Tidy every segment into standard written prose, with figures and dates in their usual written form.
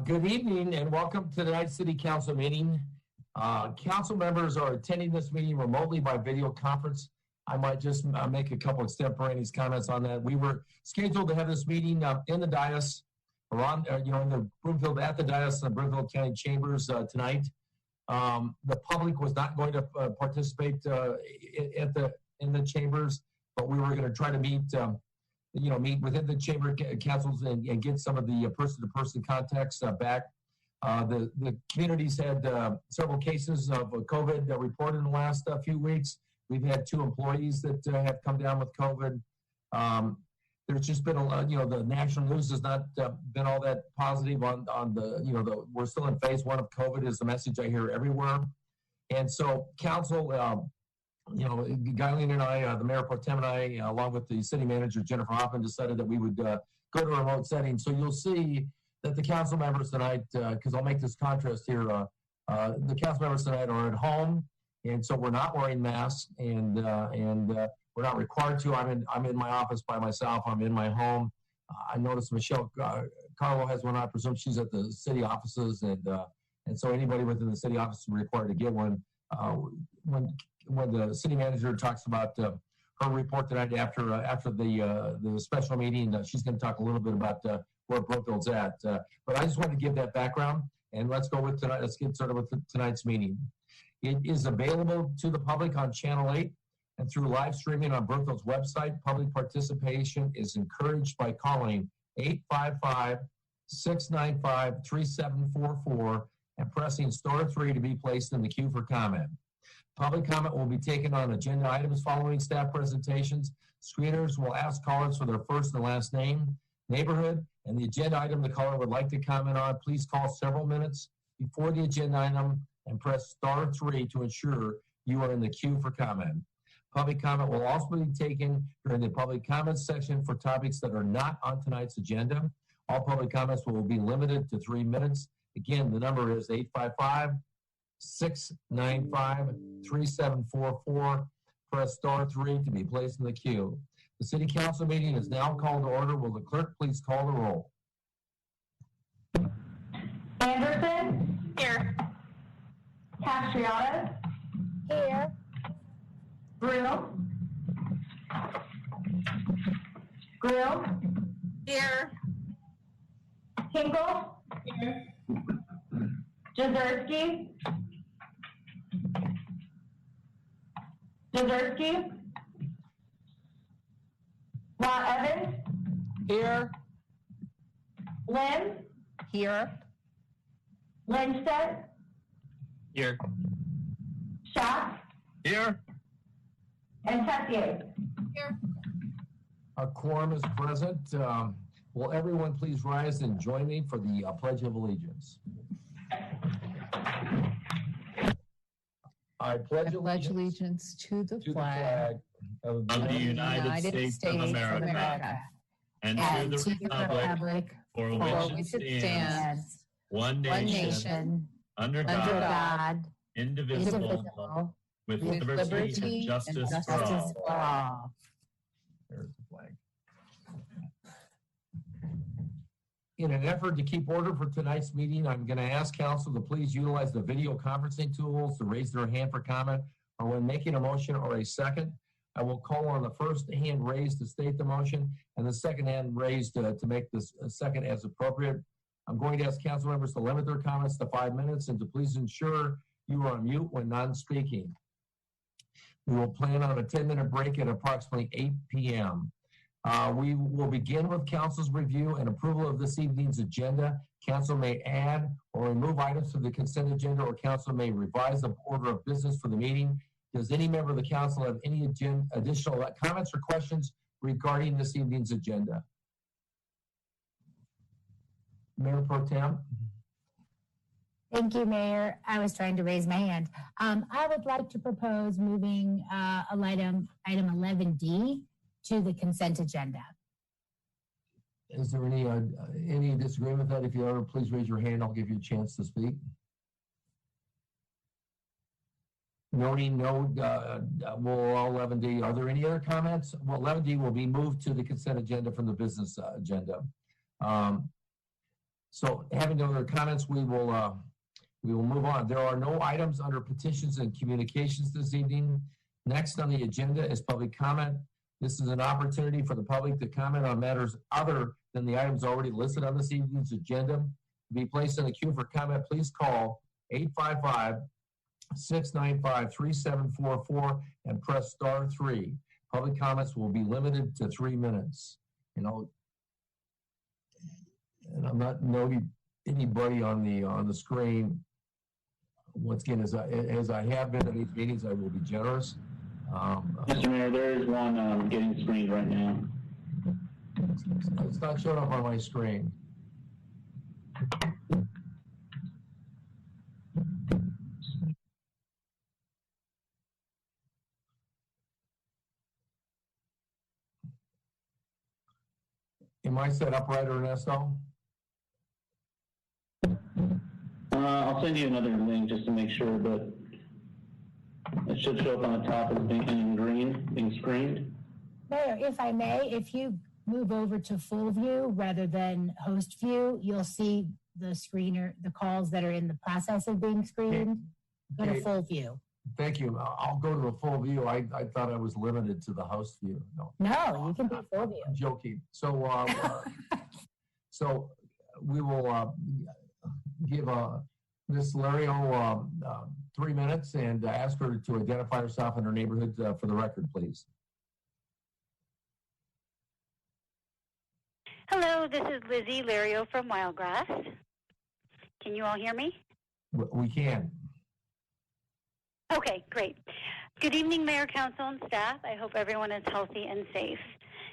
Good evening and welcome to tonight's City Council meeting. Council members are attending this meeting remotely by video conference. I might just make a couple extemporaneous comments on that. We were scheduled to have this meeting in the dais, around, in the Broomfield, at the dais in the Broomfield County Chambers tonight. The public was not going to participate in the chambers, but we were going to try to meet within the chamber councils and get some of the person-to-person contacts back. The community's had several cases of COVID reported in the last few weeks. We've had 2 employees that have come down with COVID. There's just been a lot, the national news has not been all that positive on we're still in phase 1 of COVID is the message I hear everywhere. And so council, Guyleen and I, the Mayor Pro Tem and I, along with the city manager, Jennifer Hoffman, decided that we would go to a remote setting. So you'll see that the council members tonight, because I'll make this contrast here, the council members tonight are at home, and so we're not wearing masks, and we're not required to. I'm in my office by myself. I'm in my home. I noticed Michelle Carlo has one. I presume she's at the city offices, and so anybody within the city office is required to get one. When the city manager talks about her report tonight after the special meeting, she's going to talk a little bit about where Broomfield's at. But I just wanted to give that background, and let's go with tonight. Let's get started with tonight's meeting. It is available to the public on Channel 8 and through live streaming on Broomfield's website. Public participation is encouraged by calling 855-695-3744 and pressing *3 to be placed in the queue for comment. Public comment will be taken on agenda items following staff presentations. Screeners will ask callers for their first and last name, neighborhood, and the agenda item the caller would like to comment on. Please call several minutes before the agenda item and press *3 to ensure you are in the queue for comment. Public comment will also be taken during the public comments section for topics that are not on tonight's agenda. All public comments will be limited to 3 minutes. Again, the number is 855-695-3744. Press *3 to be placed in the queue. The City Council meeting is now called to order. Will the clerk please call the roll? Anderson? Here. Castriata? Here. Grill? Grill? Here. Hinkle? Here. Jazerski? Jazerski? Watt Evans? Here. Lynn? Here. Lindstedt? Here. Schatz? Here. And Tessier? Here. A quorum is present. Will everyone please rise and join me for the Pledge of Allegiance? I pledge allegiance to the flag of the United States of America and to the republic for which it stands, one nation, under God, indivisible, with liberty and justice for all. There's the flag. In an effort to keep order for tonight's meeting, I'm going to ask council to please utilize the video conferencing tools to raise their hand for comment or when making a motion or a second. I will call on the first hand raised to state the motion and the second hand raised to make this second as appropriate. I'm going to ask council members to limit their comments to 5 minutes and to please ensure you are on mute when non-speaking. We will plan on a 10-minute break at approximately 8 p.m. We will begin with council's review and approval of this evening's agenda. Council may add or remove items to the consent agenda, or council may revise the order of business for the meeting. Does any member of the council have any additional comments or questions regarding this evening's agenda? Mayor Pro Tem? Thank you, Mayor. I was trying to raise my hand. I would like to propose moving item 11D to the consent agenda. Is there any disagreement with that? If you are, please raise your hand. I'll give you a chance to speak. Noting no, we'll allow 11D. Are there any other comments? Well, 11D will be moved to the consent agenda from the business agenda. So having no other comments, we will move on. There are no items under petitions and communications this evening. Next on the agenda is public comment. This is an opportunity for the public to comment on matters other than the items already listed on this evening's agenda. To be placed in the queue for comment, please call 855-695-3744 and press *3. Public comments will be limited to 3 minutes. And I'm not noting anybody on the screen. Once again, as I have been at these meetings, I will be generous. Mr. Mayor, there is one getting screened right now. It's not showing up on my screen. Am I set up right, Ernesto? I'll send you another link just to make sure, but it should show up on the top as being in green, being screened. Mayor, if I may, if you move over to full view rather than host view, you'll see the screener, the calls that are in the process of being screened. Go to full view. Thank you. I'll go to the full view. I thought I was limited to the host view. No, you can be full view. I'm joking. So, so we will give Ms. Lario 3 minutes and ask her to identify herself and her neighborhood for the record, please. Hello, this is Lizzie Lario from Wildgrass. Can you all hear me? We can. Okay, great. Good evening, Mayor, Council, and staff. I hope everyone is healthy and safe.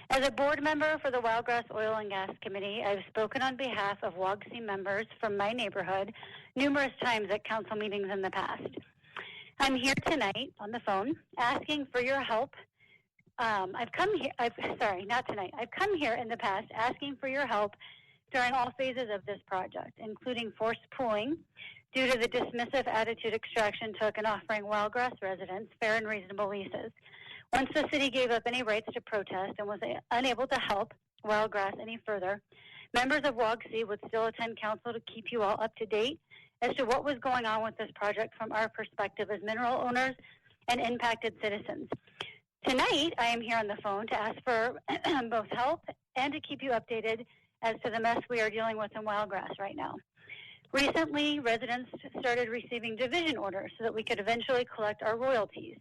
As a board member for the Wildgrass Oil and Gas Committee, I've spoken on behalf of WOGC members from my neighborhood numerous times at council meetings in the past. I'm here tonight on the phone asking for your help. I've come here in the past asking for your help during all phases of this project, including forced pooling due to the dismissive attitude Extraction took in offering Wildgrass residents fair and reasonable leases. Once the city gave up any rights to protest and was unable to help Wildgrass any further, members of WOGC would still attend council to keep you all up to date as to what was going on with this project from our perspective as mineral owners and impacted citizens. Tonight, I am here on the phone to ask for both help and to keep you updated as to the mess we are dealing with in Wildgrass right now. Recently, residents started receiving division orders so that we could eventually collect our royalties.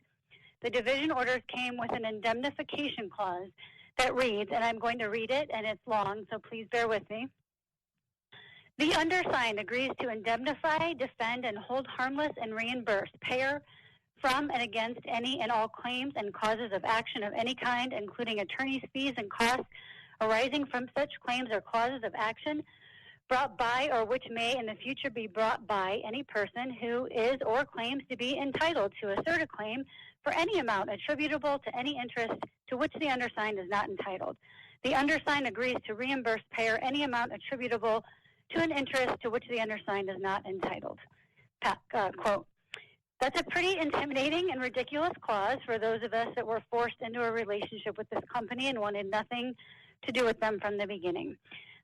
The division orders came with an indemnification clause that reads, and I'm going to read it, and it's long, so please bear with me. The undersigned agrees to indemnify, defend, and hold harmless and reimburse payer from and against any and all claims and causes of action of any kind, including attorney's fees and costs arising from such claims or causes of action brought by or which may in the future be brought by any person who is or claims to be entitled to assert a claim for any amount attributable to any interest to which the undersigned is not entitled. The undersigned agrees to reimburse payer any amount attributable to an interest to which the undersigned is not entitled. Quote. That's a pretty intimidating and ridiculous clause for those of us that were forced into a relationship with this company and wanted nothing to do with them from the beginning.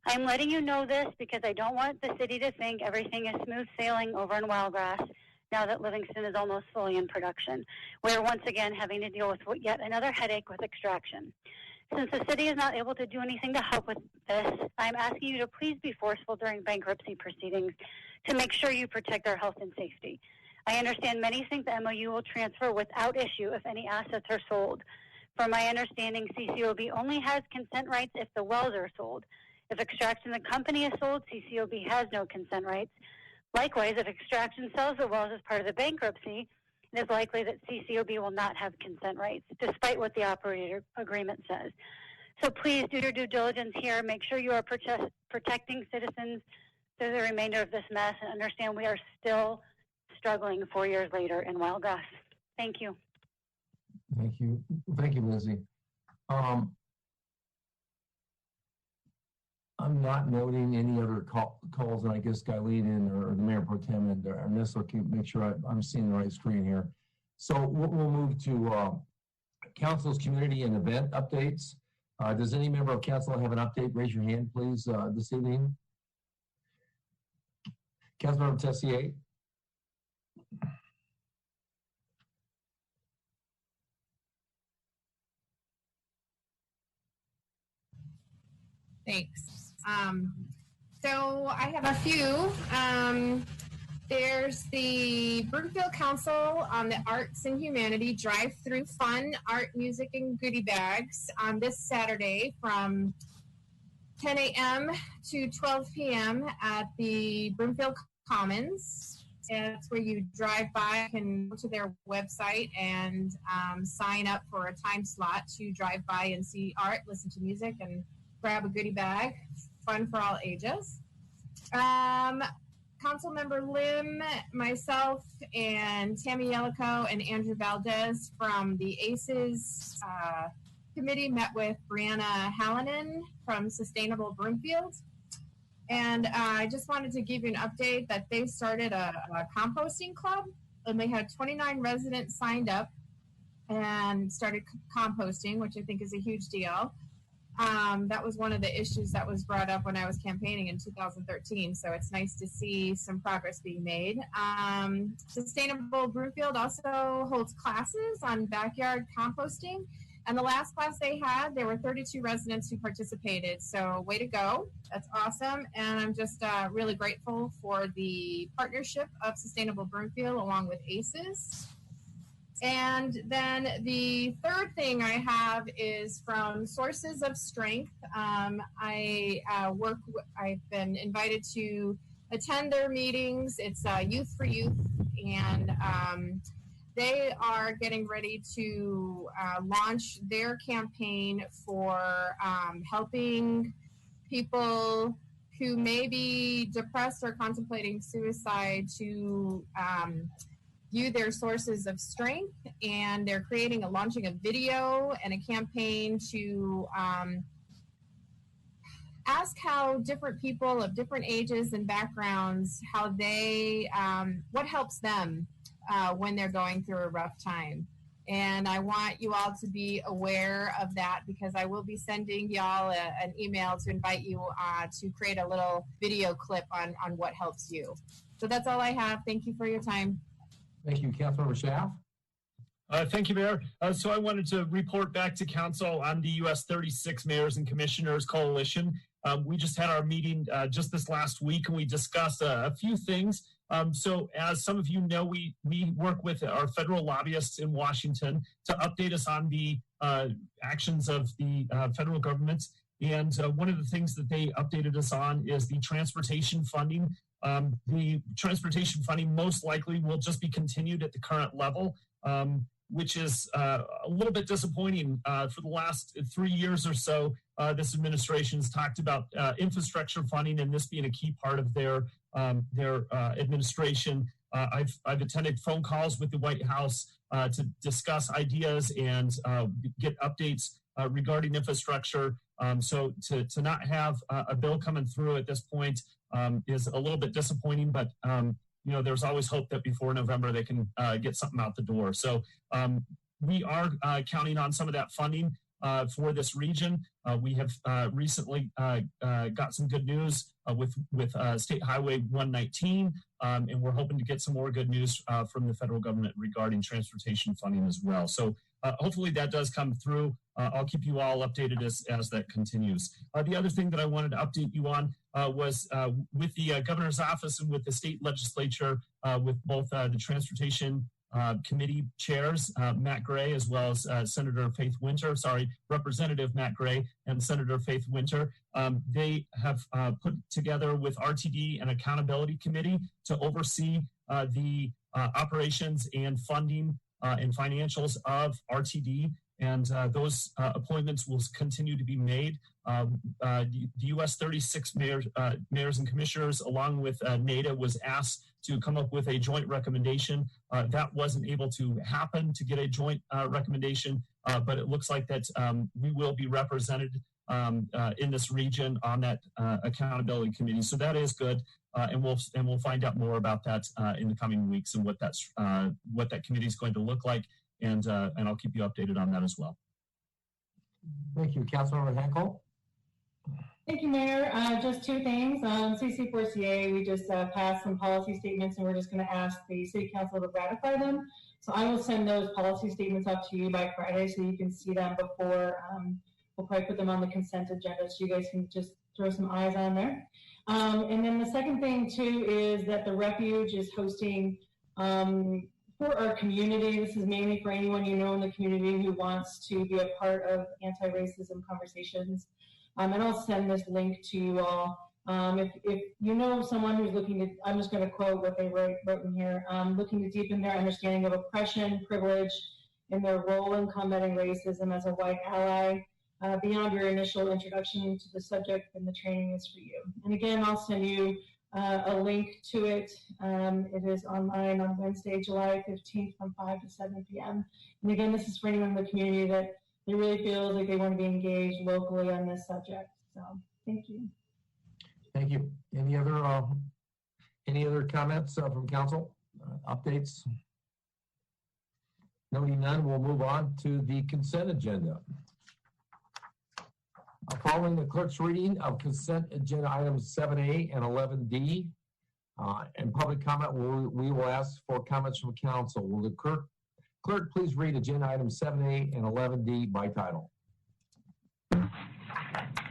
I'm letting you know this because I don't want the city to think everything is smooth sailing over in Wildgrass now that Livingston is almost fully in production. We're once again having to deal with yet another headache with Extraction. Since the city is not able to do anything to help with this, I'm asking you to please be forceful during bankruptcy proceedings to make sure you protect our health and safety. I understand many think the MOU will transfer without issue if any assets are sold. From my understanding, CCOB only has consent rights if the wells are sold. If Extraction the company is sold, CCOB has no consent rights. Likewise, if Extraction sells the wells as part of the bankruptcy, it is likely that CCOB will not have consent rights, despite what the operator agreement says. So please do your due diligence here. Make sure you are protecting citizens through the remainder of this mess, and understand we are still struggling 4 years later in Wildgrass. Thank you. Thank you. Thank you, Lizzie. I'm not noting any other calls, and I guess Guyleen or the Mayor Pro Tem and Ernesto can make sure I'm seeing the right screen here. So we'll move to Council's community and event updates. Does any member of Council have an update? Raise your hand, please, this evening. Councilmember Tessier. Thanks. So I have a few. There's the Broomfield Council on the Arts and Humanity Drive-Through Fun, Art, Music, and Goodie Bags on this Saturday from 10 a.m. to 12 p.m. at the Broomfield Commons. It's where you drive by and go to their website and sign up for a time slot to drive by and see art, listen to music, and grab a goodie bag. Fun for all ages. Councilmember Lim, myself, and Tammy Yellico and Andrew Valdez from the ACES committee met with Brianna Hallinan from Sustainable Broomfield. And I just wanted to give you an update that they started a composting club, and they had 29 residents signed up and started composting, which I think is a huge deal. That was one of the issues that was brought up when I was campaigning in 2013. So it's nice to see some progress being made. Sustainable Broomfield also holds classes on backyard composting. And the last class they had, there were 32 residents who participated. So way to go. That's awesome. And I'm just really grateful for the partnership of Sustainable Broomfield along with ACES. And then the third thing I have is from Sources of Strength. I've been invited to attend their meetings. It's Youth for Youth, and they are getting ready to launch their campaign for helping people who may be depressed or contemplating suicide to view their sources of strength, and they're launching a video and a campaign to ask how different people of different ages and backgrounds, how they, what helps them when they're going through a rough time. And I want you all to be aware of that, because I will be sending y'all an email to invite you to create a little video clip on what helps you. So that's all I have. Thank you for your time. Thank you, Councilmember Schaaf. Thank you, Mayor. So I wanted to report back to Council on the U.S. 36 Mayors and Commissioners Coalition. We just had our meeting just this last week, and we discussed a few things. So as some of you know, we work with our federal lobbyists in Washington to update us on the actions of the federal government. And one of the things that they updated us on is the transportation funding. The transportation funding most likely will just be continued at the current level, which is a little bit disappointing. For the last 3 years or so, this administration has talked about infrastructure funding, and this being a key part of their administration. I've attended phone calls with the White House to discuss ideas and get updates regarding infrastructure. So to not have a bill coming through at this point is a little bit disappointing, but there's always hope that before November they can get something out the door. So we are counting on some of that funding for this region. We have recently got some good news with State Highway 119, and we're hoping to get some more good news from the federal government regarding transportation funding as well. So hopefully that does come through. I'll keep you all updated as that continues. The other thing that I wanted to update you on was with the governor's office and with the state legislature, with both the transportation committee chairs, Matt Gray, as well as Representative Matt Gray and Senator Faith Winter. They have put together with RTD an accountability committee to oversee the operations and funding and financials of RTD. And those appointments will continue to be made. The U.S. 36 mayors and commissioners, along with NADA, was asked to come up with a joint recommendation. That wasn't able to happen to get a joint recommendation, but it looks like that we will be represented in this region on that accountability committee. So that is good, and we'll find out more about that in the coming weeks and what that committee is going to look like. And I'll keep you updated on that as well. Thank you. Councilmember Henkel. Thank you, Mayor. Just two things. CC4CA, we just passed some policy statements and we're just going to ask the City Council to ratify them. So I will send those policy statements up to you by Friday so you can see them before, we'll probably put them on the consent agenda so you guys can just throw some eyes on there. And then the second thing too is that the Refuge is hosting for our community. This is mainly for anyone you know in the community who wants to be a part of anti-racism conversations. And I'll send this link to you all. If you know someone who's looking to, I'm just going to quote what they wrote in here, looking to deepen their understanding of oppression, privilege, and their role in combating racism as a white ally, beyond your initial introduction to the subject, and the training is for you. And again, I'll send you a link to it. It is online on Wednesday, July 15th from 5 to 7 p.m. And again, this is for anyone in the community that they really feel like they want to be engaged locally on this subject. So thank you. Thank you. Any other comments from council? Updates? Noting none, we'll move on to the consent agenda. Following the clerk's reading of consent agenda items 7A and 11D, and public comment, we will ask for comments from council. Will the clerk please read agenda items 7A and 11D by title?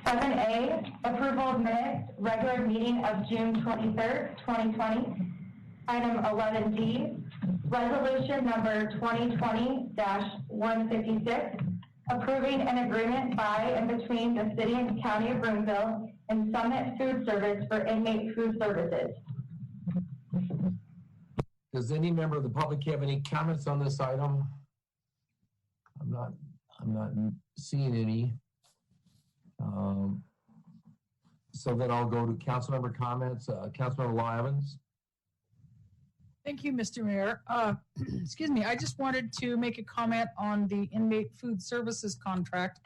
7A, approval of minutes, regular meeting of June 23rd, 2020. Item 11D, resolution number 2020-156, approving an agreement by and between the City and County of Broomfield and Summit Food Service for inmate food services. Does any member of the public have any comments on this item? I'm not seeing any. So then I'll go to council member comments. Councilmember Law Evans. Thank you, Mr. Mayor. Excuse me, I just wanted to make a comment on the inmate food services contract.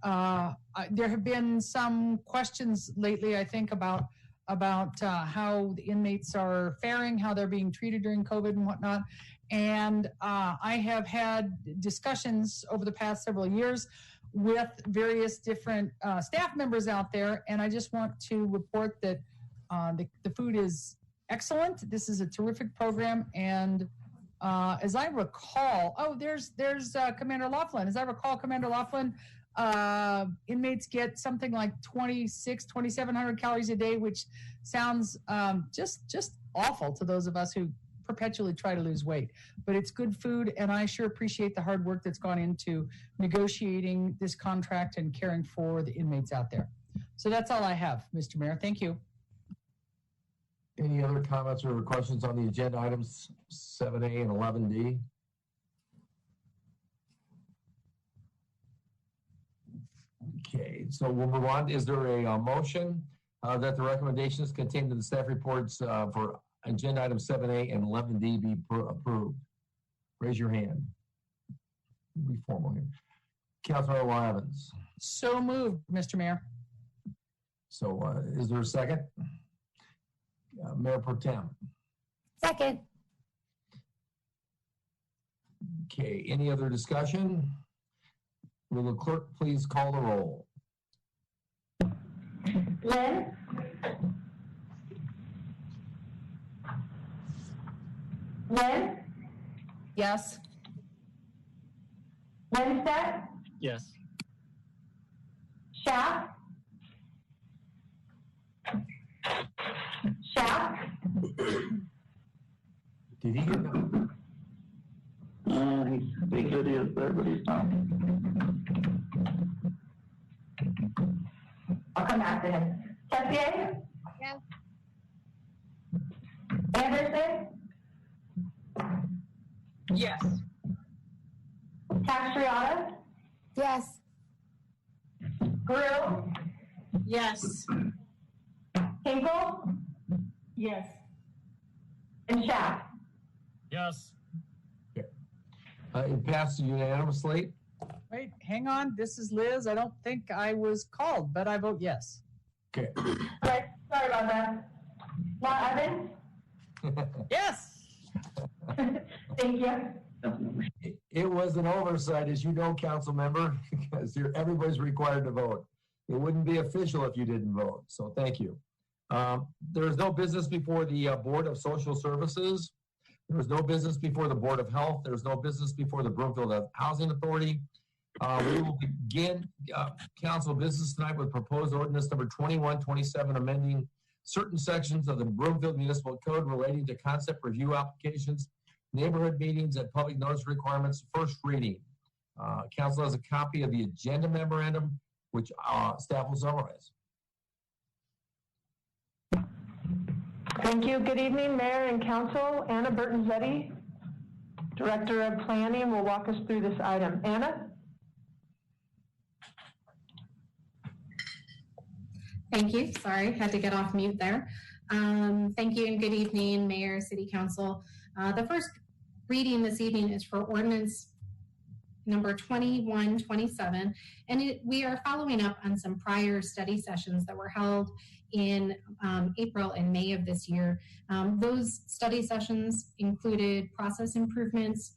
There have been some questions lately, I think, about how the inmates are faring, how they're being treated during COVID and whatnot. And I have had discussions over the past several years with various different staff members out there. And I just want to report that the food is excellent. This is a terrific program. And as I recall, there's Commander Laughlin. As I recall, Commander Laughlin, inmates get something like 2,700 calories a day, which sounds just awful to those of us who perpetually try to lose weight. But it's good food, and I sure appreciate the hard work that's gone into negotiating this contract and caring for the inmates out there. So that's all I have, Mr. Mayor. Thank you. Any other comments or questions on the agenda items 7A and 11D? Okay, so we'll move on. Is there a motion that the recommendations contained in the staff reports for agenda items 7A and 11D be approved? Raise your hand. Be formal here. Councilmember Law Evans. So moved, Mr. Mayor. So is there a second? Mayor Pro Tem. Second. Okay, any other discussion? Will the clerk please call the roll? Lynn? Lynn? Yes. Winstead? Yes. Schaaf? Schaaf? Did he get that? He's big videos there, but he's not. I'll come back to him. Tessier? Yes. Anderson? Yes. Castriata? Yes. Grew? Yes. Hinkle? Yes. And Schaaf? Yes. It passed unanimously. Wait, hang on. This is Liz. I don't think I was called, but I vote yes. Okay. Okay, sorry about that. Law Evans? Yes. Thank you. It was an oversight, as you know, council member, because everybody's required to vote. It wouldn't be official if you didn't vote, so thank you. There is no business before the Board of Social Services. There is no business before the Board of Health. There's no business before the Broomfield Housing Authority. We will begin council business tonight with proposed ordinance number 2127, amending certain sections of the Broomfield Municipal Code relating to concept review applications, neighborhood meetings, and public notice requirements, first reading. Council has a copy of the agenda memorandum, which staff will summarize. Thank you. Good evening, Mayor and Council. Anna Burton-Zetti, Director of Planning, will walk us through this item. Anna? Thank you. Sorry, had to get off mute there. Thank you and good evening, Mayor, City Council. The first reading this evening is for Ordinance number 2127, and we are following up on some prior study sessions that were held in April and May of this year. Those study sessions included process improvements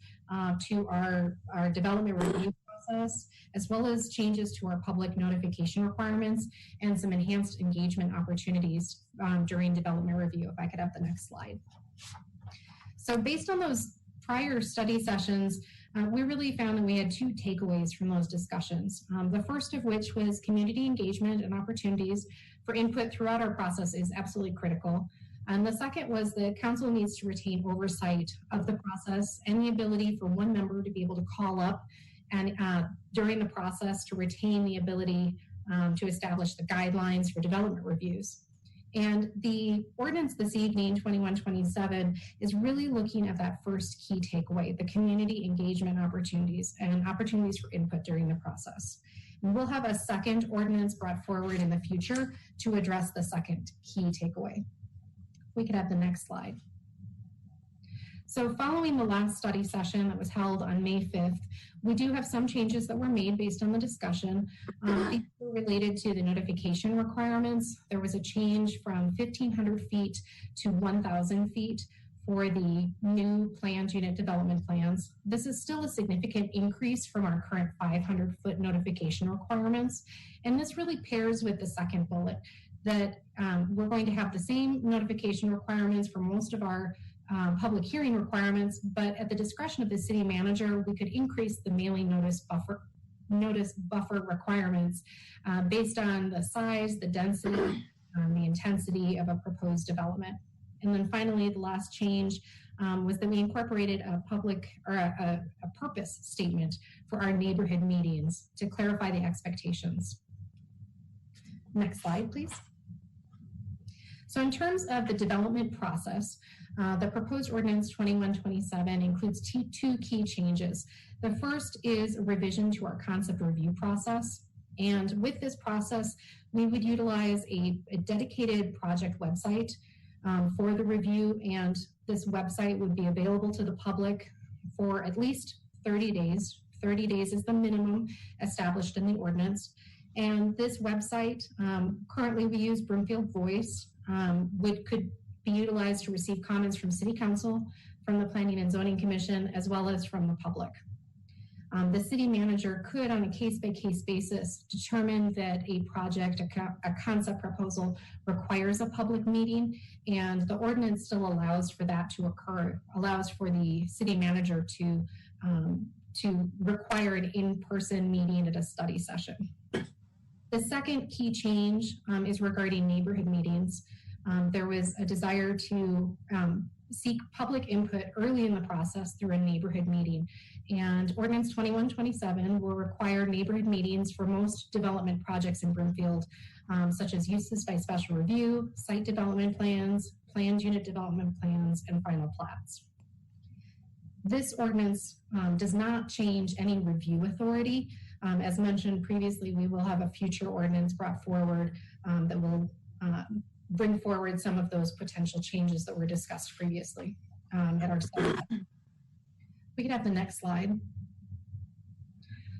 to our development review process, as well as changes to our public notification requirements and some enhanced engagement opportunities during development review. If I could have the next slide. So based on those prior study sessions, we really found that we had two takeaways from those discussions. The first of which was community engagement and opportunities for input throughout our process is absolutely critical. And the second was that council needs to retain oversight of the process and the ability for one member to be able to call up and during the process to retain the ability to establish the guidelines for development reviews. And the ordinance this evening, 2127, is really looking at that first key takeaway, the community engagement opportunities and opportunities for input during the process. And we'll have a second ordinance brought forward in the future to address the second key takeaway. We could have the next slide. So following the last study session that was held on May 5th, we do have some changes that were made based on the discussion. These were related to the notification requirements. There was a change from 1,500 feet to 1,000 feet for the new planned unit development plans. This is still a significant increase from our current 500-foot notification requirements. And this really pairs with the second bullet that we're going to have the same notification requirements for most of our public hearing requirements, but at the discretion of the city manager, we could increase the mailing notice buffer requirements based on the size, the density, the intensity of a proposed development. And then finally, the last change was that we incorporated a public or a purpose statement for our neighborhood meetings to clarify the expectations. Next slide, please. So in terms of the development process, the proposed ordinance 2127 includes two key changes. The first is a revision to our concept review process. And with this process, we would utilize a dedicated project website for the review, and this website would be available to the public for at least 30 days. 30 days is the minimum established in the ordinance. And this website, currently we use Broomfield Voice, could be utilized to receive comments from City Council, from the Planning and Zoning Commission, as well as from the public. The city manager could, on a case-by-case basis, determine that a project, a concept proposal, requires a public meeting, and the ordinance still allows for that to occur, allows for the city manager to require an in-person meeting at a study session. The second key change is regarding neighborhood meetings. There was a desire to seek public input early in the process through a neighborhood meeting. And Ordinance 2127 will require neighborhood meetings for most development projects in Broomfield, such as uses by special review, site development plans, planned unit development plans, and final plats. This ordinance does not change any review authority. As mentioned previously, we will have a future ordinance brought forward that will bring forward some of those potential changes that were discussed previously at our study. We could have the next slide.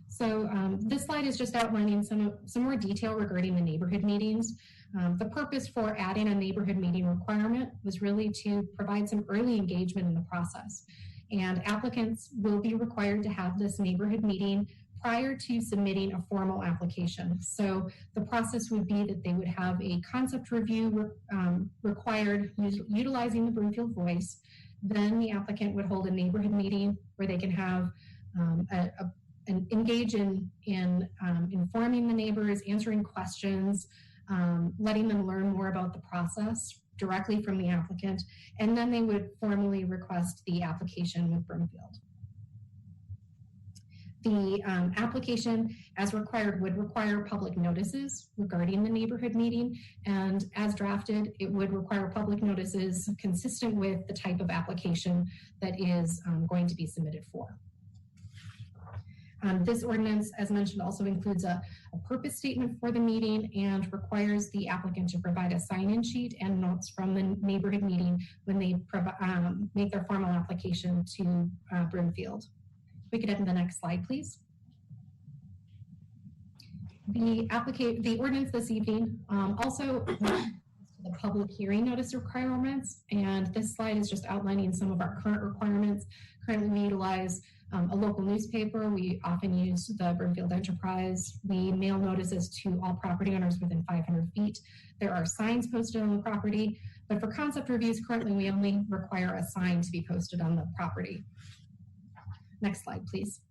So this slide is just outlining some more detail regarding the neighborhood meetings. The purpose for adding a neighborhood meeting requirement was really to provide some early engagement in the process. And applicants will be required to have this neighborhood meeting prior to submitting a formal application. So the process would be that they would have a concept review required utilizing the Broomfield Voice. Then the applicant would hold a neighborhood meeting where they can have engage in informing the neighbors, answering questions, letting them learn more about the process directly from the applicant, and then they would formally request the application with Broomfield. The application, as required, would require public notices regarding the neighborhood meeting, and as drafted, it would require public notices consistent with the type of application that is going to be submitted for. This ordinance, as mentioned, also includes a purpose statement for the meeting and requires the applicant to provide a sign-in sheet and notes from the neighborhood meeting when they make their formal application to Broomfield. We could head to the next slide, please. The ordinance this evening also the public hearing notice requirements, and this slide is just outlining some of our current requirements. Currently, we utilize a local newspaper. We often use the Broomfield Enterprise. We mail notices to all property owners within 500 feet. There are signs posted on the property, but for concept reviews, currently we only require a sign to be posted on the property. Next slide, please.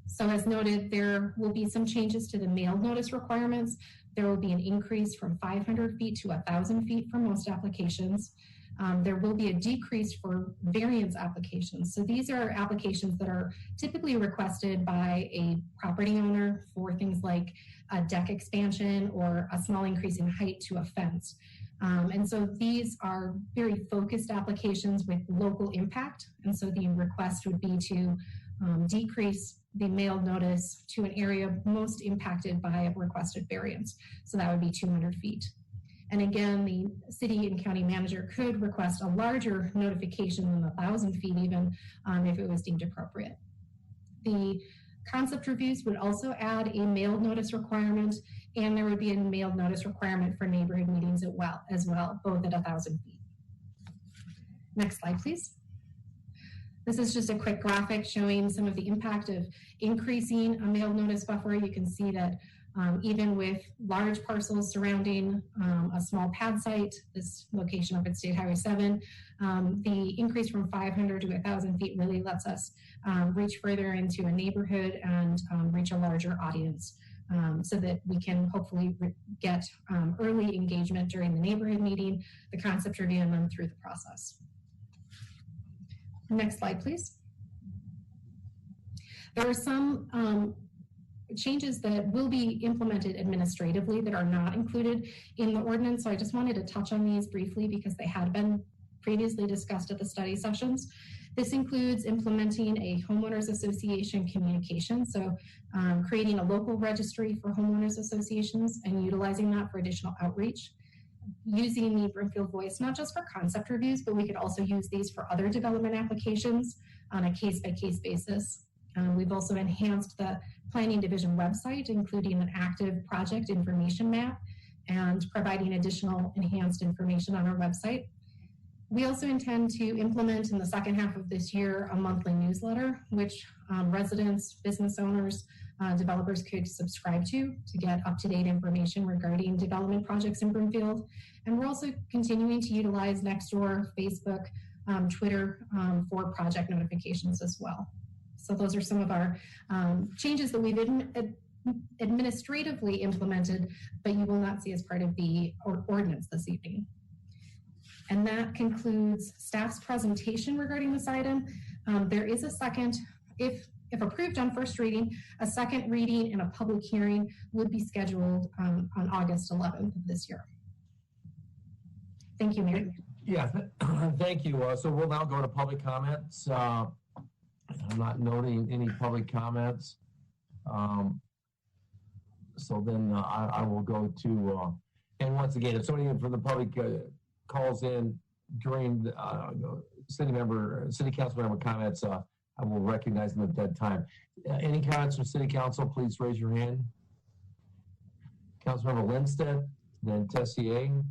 So as noted, there will be some changes to the mail notice requirements. There will be an increase from 500 feet to 1,000 feet for most applications. There will be a decrease for variance applications. So these are applications that are typically requested by a property owner for things like a deck expansion or a small increase in height to a fence. And so these are very focused applications with local impact. And so the request would be to decrease the mail notice to an area most impacted by a requested variance. So that would be 200 feet. And again, the city and county manager could request a larger notification than 1,000 feet even if it was deemed appropriate. The concept reviews would also add a mailed notice requirement, and there would be a mailed notice requirement for neighborhood meetings as well, both at 1,000 feet. Next slide, please. This is just a quick graphic showing some of the impact of increasing a mailed notice buffer. You can see that even with large parcels surrounding a small pad site, this location up at State Highway 7, the increase from 500 to 1,000 feet really lets us reach further into a neighborhood and reach a larger audience so that we can hopefully get early engagement during the neighborhood meeting, the concept review, and then through the process. Next slide, please. There are some changes that will be implemented administratively that are not included in the ordinance. So I just wanted to touch on these briefly because they had been previously discussed at the study sessions. This includes implementing a homeowners association communication. So creating a local registry for homeowners associations and utilizing that for additional outreach. Using the Broomfield Voice, not just for concept reviews, but we could also use these for other development applications on a case-by-case basis. We've also enhanced the Planning Division website, including an active project information map and providing additional enhanced information on our website. We also intend to implement in the second half of this year a monthly newsletter, which residents, business owners, developers could subscribe to get up-to-date information regarding development projects in Broomfield. And we're also continuing to utilize Nextdoor, Facebook, Twitter for project notifications as well. So those are some of our changes that we've administratively implemented, but you will not see as part of the ordinance this evening. And that concludes staff's presentation regarding this item. There is a second, if approved on first reading, a second reading and a public hearing would be scheduled on August 11th of this year. Thank you, Mayor. Yeah, thank you. So we'll now go to public comments. I'm not noting any public comments. So then I will go to, and once again, if somebody from the public calls in during the city council member comments, I will recognize them at that time. Any comments from city council, please raise your hand. Councilmember Lindstedt, then Tessier.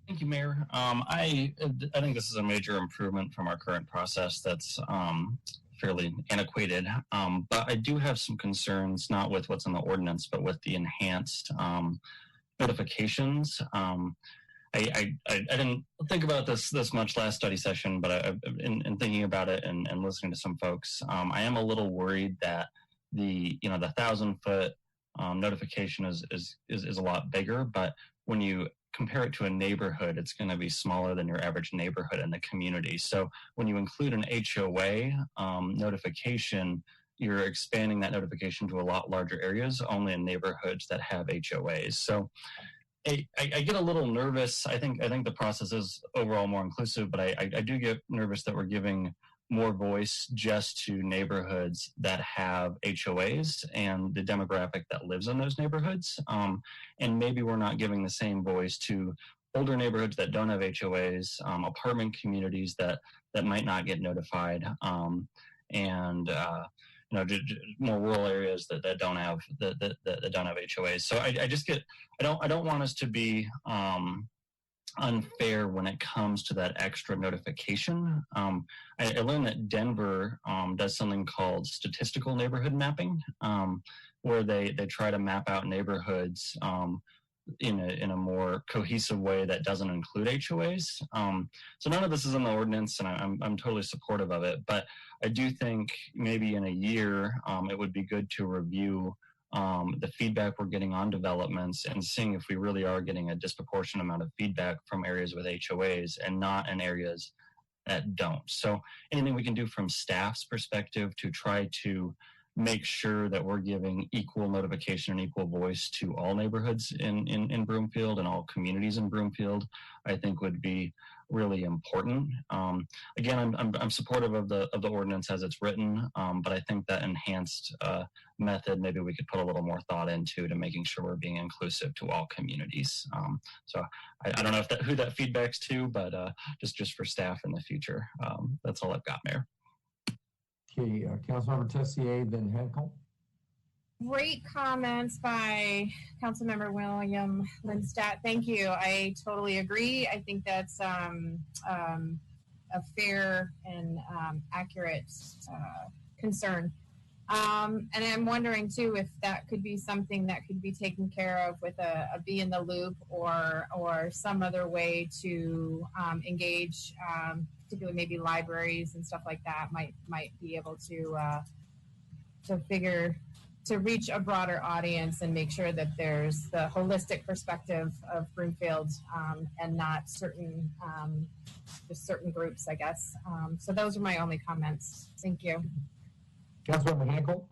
Thank you, Mayor. I think this is a major improvement from our current process that's fairly antiquated. But I do have some concerns, not with what's in the ordinance, but with the enhanced notifications. I didn't think about this much last study session, but in thinking about it and listening to some folks, I am a little worried that the 1,000-foot notification is a lot bigger, but when you compare it to a neighborhood, it's going to be smaller than your average neighborhood in the community. So when you include an HOA notification, you're expanding that notification to a lot larger areas, only in neighborhoods that have HOAs. So I get a little nervous. I think the process is overall more inclusive, but I do get nervous that we're giving more voice just to neighborhoods that have HOAs and the demographic that lives in those neighborhoods. And maybe we're not giving the same voice to older neighborhoods that don't have HOAs, apartment communities that might not get notified, and more rural areas that don't have HOAs. So I don't want us to be unfair when it comes to that extra notification. I learned that Denver does something called statistical neighborhood mapping, where they try to map out neighborhoods in a more cohesive way that doesn't include HOAs. So none of this is in the ordinance, and I'm totally supportive of it. But I do think maybe in a year it would be good to review the feedback we're getting on developments and seeing if we really are getting a disproportionate amount of feedback from areas with HOAs and not in areas that don't. So anything we can do from staff's perspective to try to make sure that we're giving equal notification and equal voice to all neighborhoods in Broomfield and all communities in Broomfield, I think would be really important. Again, I'm supportive of the ordinance as it's written, but I think that enhanced method, maybe we could put a little more thought into to making sure we're being inclusive to all communities. So I don't know who that feedback's to, but just for staff in the future. That's all I've got, Mayor. Okay, Councilmember Tessier, then Henkel. Great comments by Councilmember William Lindstadt. Thank you. I totally agree. I think that's a fair and accurate concern. And I'm wondering too if that could be something that could be taken care of with a be in the loop or some other way to engage, particularly maybe libraries and stuff like that might be able to reach a broader audience and make sure that there's the holistic perspective of Broomfield and not just certain groups, I guess. So those are my only comments. Thank you. Councilmember Henkel.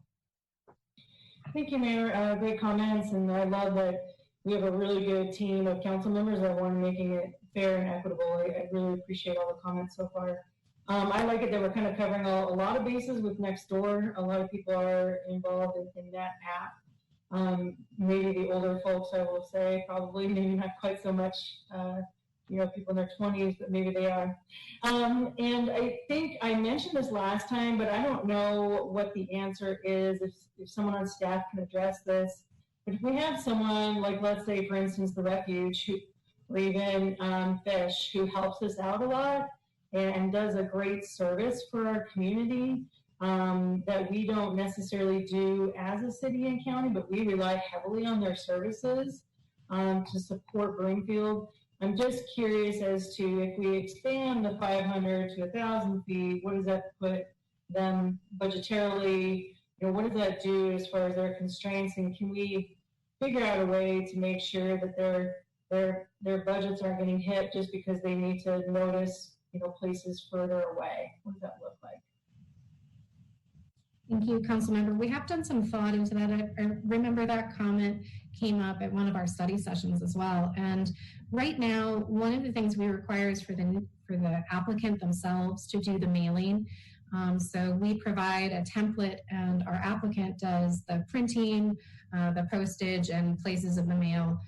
Thank you, Mayor. Great comments, and I love that we have a really good team of council members that want making it fair and equitable. I really appreciate all the comments so far. I like it that we're kind of covering a lot of bases with Nextdoor. A lot of people are involved in that app. Maybe the older folks, I will say, probably maybe not quite so much. People in their 20s, but maybe they are. And I think I mentioned this last time, but I don't know what the answer is, if someone on staff can address this. But if we have someone, like let's say, for instance, the Refuge, or even Fish, who helps us out a lot and does a great service for our community that we don't necessarily do as a city and county, but we rely heavily on their services to support Broomfield. I'm just curious as to if we expand the 500 to 1,000 feet, what does that put them budgetarily? What does that do as far as their constraints? And can we figure out a way to make sure that their budgets aren't getting hit just because they need to notice, places further away? What does that look like? Thank you, Councilmember. We have done some thought into that. I remember that comment came up at one of our study sessions as well. And right now, one of the things we require is for the applicant themselves to do the mailing. So we provide a template, and our applicant does the printing, the postage, and places of the mail.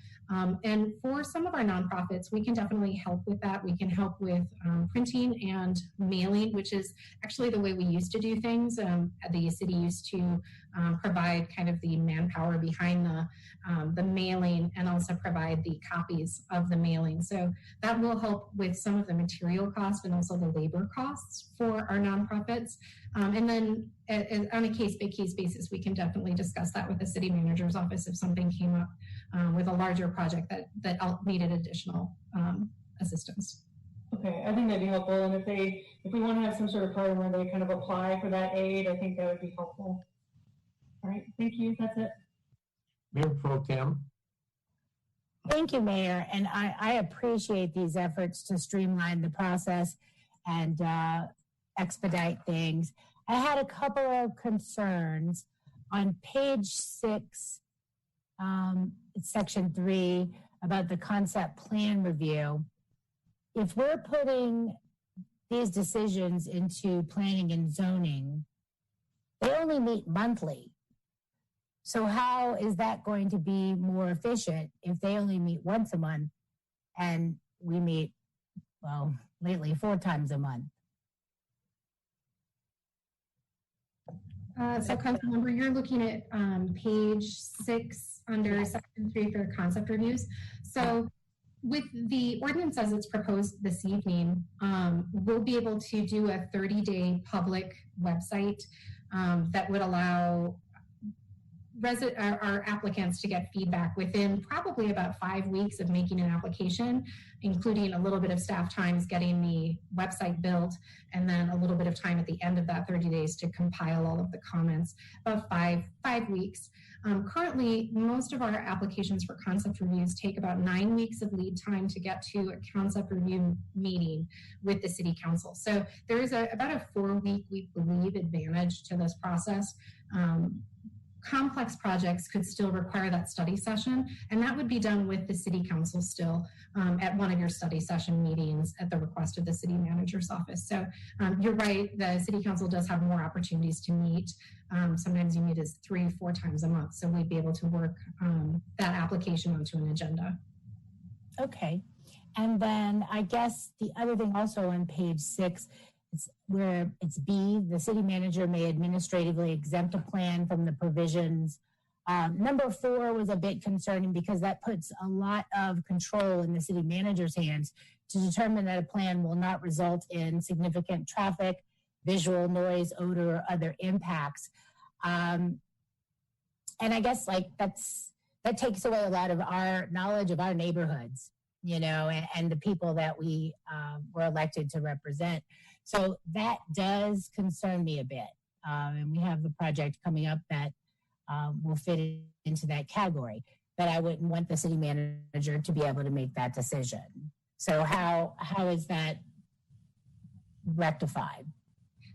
And for some of our nonprofits, we can definitely help with that. We can help with printing and mailing, which is actually the way we used to do things. The city used to provide kind of the manpower behind the mailing and also provide the copies of the mailing. So that will help with some of the material costs and also the labor costs for our nonprofits. And then on a case-by-case basis, we can definitely discuss that with the city manager's office if something came up with a larger project that needed additional assistance. Okay, I think that'd be helpful. And if we want to have some sort of program where they kind of apply for that aid, I think that would be helpful. All right, thank you. That's it. Mayor Pro Tem. Thank you, Mayor. And I appreciate these efforts to streamline the process and expedite things. I had a couple of concerns. On page 6, it's section 3, about the concept plan review. If we're putting these decisions into planning and zoning, they only meet monthly. So how is that going to be more efficient if they only meet once a month and we meet, well, lately 4 times a month? So Councilmember, you're looking at page 6 under section 3 for concept reviews. So with the ordinance as it's proposed this evening, we'll be able to do a 30-day public website that would allow our applicants to get feedback within probably about 5 weeks of making an application, including a little bit of staff times getting the website built, and then a little bit of time at the end of that 30 days to compile all of the comments, about five weeks. Currently, most of our applications for concept reviews take about 9 weeks of lead time to get to a concept review meeting with the city council. So there is about a 4-week, we believe, advantage to this process. Complex projects could still require that study session, and that would be done with the city council still at one of your study session meetings at the request of the city manager's office. So you're right, the city council does have more opportunities to meet. Sometimes you meet as 3-4 times a month, so we'd be able to work that application onto an agenda. Okay, and then I guess the other thing also on page 6, where it's B, the city manager may administratively exempt a plan from the provisions. Number 4 was a bit concerning because that puts a lot of control in the city manager's hands to determine that a plan will not result in significant traffic, visual, noise, odor, or other impacts. And I guess that takes away a lot of our knowledge of our neighborhoods, you know, and the people that we were elected to represent. So that does concern me a bit. And we have the project coming up that will fit into that category. But I wouldn't want the city manager to be able to make that decision. So how is that rectified?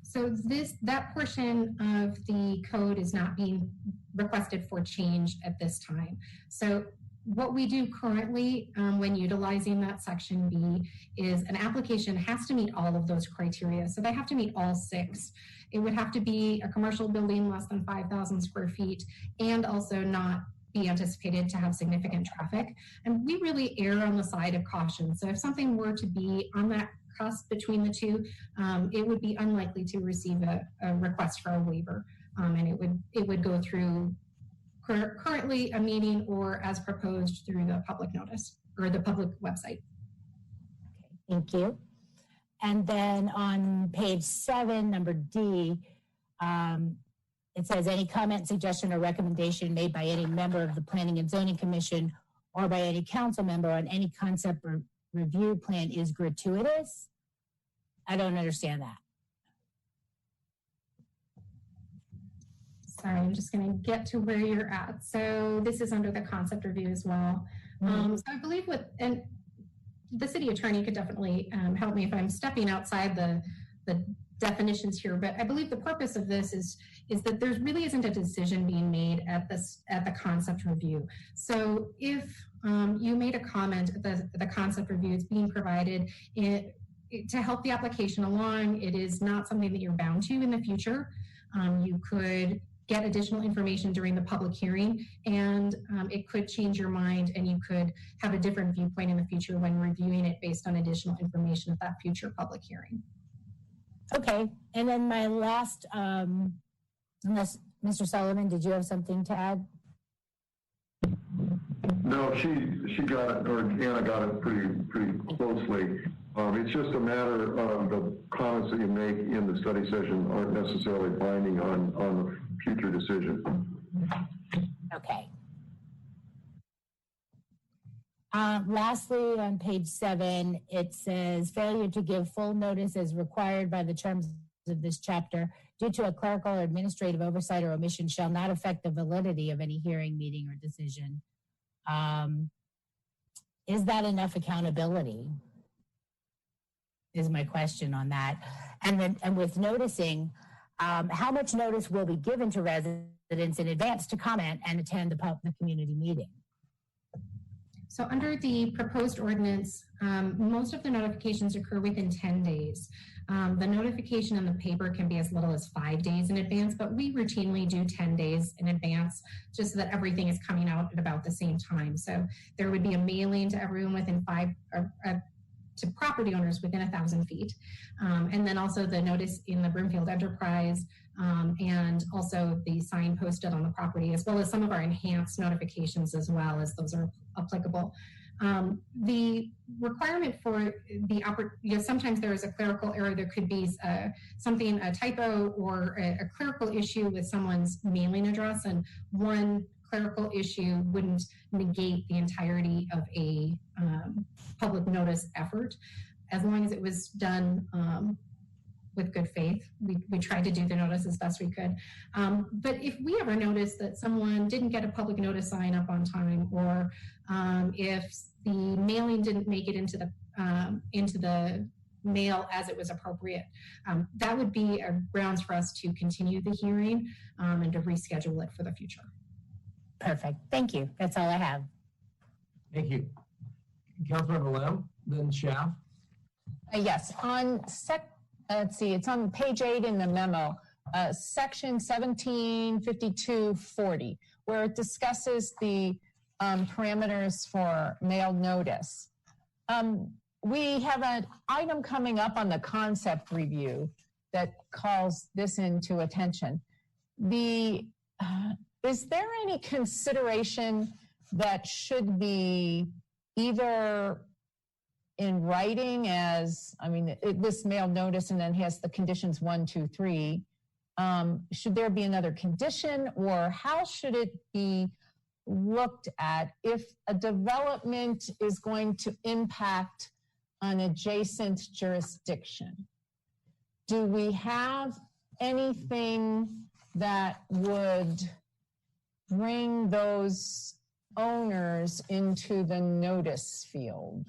So that portion of the code is not being requested for change at this time. So what we do currently when utilizing that section B is an application has to meet all of those criteria. So they have to meet all 6. It would have to be a commercial building less than 5,000 square feet and also not be anticipated to have significant traffic. And we really err on the side of caution. So if something were to be on that cusp between the two, it would be unlikely to receive a request for a waiver. And it would go through currently a meeting or as proposed through the public notice or the public website. Okay, thank you. And then on page 7, number D, it says any comment, suggestion, or recommendation made by any member of the Planning and Zoning Commission or by any council member on any concept or review plan is gratuitous. I don't understand that. Sorry, I'm just going to get to where you're at. So this is under the concept review as well. So I believe and the city attorney could definitely help me if I'm stepping outside the definitions here, but I believe the purpose of this is that there really isn't a decision being made at the concept review. So if you made a comment at the concept review, it's being provided to help the application along. It is not something that you're bound to in the future. You could get additional information during the public hearing, and it could change your mind, and you could have a different viewpoint in the future when reviewing it based on additional information at that future public hearing. Okay, and then my last, unless Mr. Sullivan, did you have something to add? No, she got it, or Anna got it pretty closely. It's just a matter of the comments that you make in the study session aren't necessarily binding on the future decision. Okay. Lastly, on page 7, it says failure to give full notice as required by the terms of this chapter due to a clerical or administrative oversight or omission shall not affect the validity of any hearing, meeting, or decision. Is that enough accountability? Is my question on that. And with noticing, how much notice will be given to residents in advance to comment and attend the community meeting? So under the proposed ordinance, most of the notifications occur within 10 days. The notification in the paper can be as little as 5 days in advance, but we routinely do 10 days in advance just so that everything is coming out at about the same time. So there would be a mailing to everyone within to property owners within 1,000 feet. And then also the notice in the Broomfield Enterprise and also the sign posted on the property, as well as some of our enhanced notifications as well, as those are applicable. The requirement for sometimes there is a clerical error. There could be a typo or a clerical issue with someone's mailing address, and one clerical issue wouldn't negate the entirety of a public notice effort. As long as it was done with good faith, we tried to do the notice as best we could. But if we ever notice that someone didn't get a public notice sign up on time, or if the mailing didn't make it into the mail as it was appropriate, that would be a grounds for us to continue the hearing and to reschedule it for the future. Perfect. Thank you. That's all I have. Thank you. Councilmember Lamb, then Schaaf. Yes, let's see, it's on page 8 in the memo, section 175240, where it discusses the parameters for mail notice. We have an item coming up on the concept review that calls this into attention. Is there any consideration that should be either in writing this mail notice and then has the conditions 1, 2, 3. Should there be another condition, or how should it be looked at if a development is going to impact an adjacent jurisdiction? Do we have anything that would bring those owners into the notice field?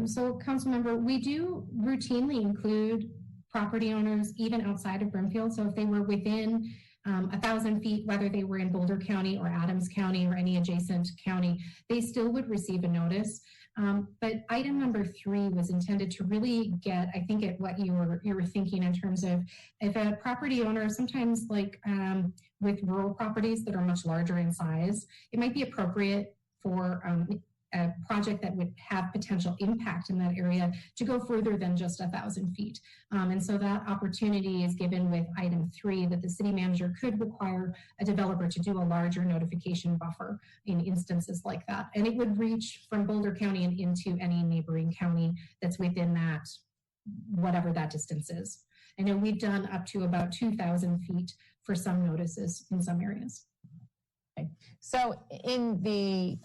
So, Councilmember, we do routinely include property owners even outside of Broomfield. So if they were within 1,000 feet, whether they were in Boulder County or Adams County or any adjacent county, they still would receive a notice. But item number 3 was intended to really get, I think, at what you were thinking in terms of if a property owner, sometimes like with rural properties that are much larger in size, it might be appropriate for a project that would have potential impact in that area to go further than just 1,000 feet. And so that opportunity is given with item 3, that the city manager could require a developer to do a larger notification buffer in instances like that. And it would reach from Boulder County and into any neighboring county that's within that, whatever that distance is. I know we've done up to about 2,000 feet for some notices in some areas. Okay. So in the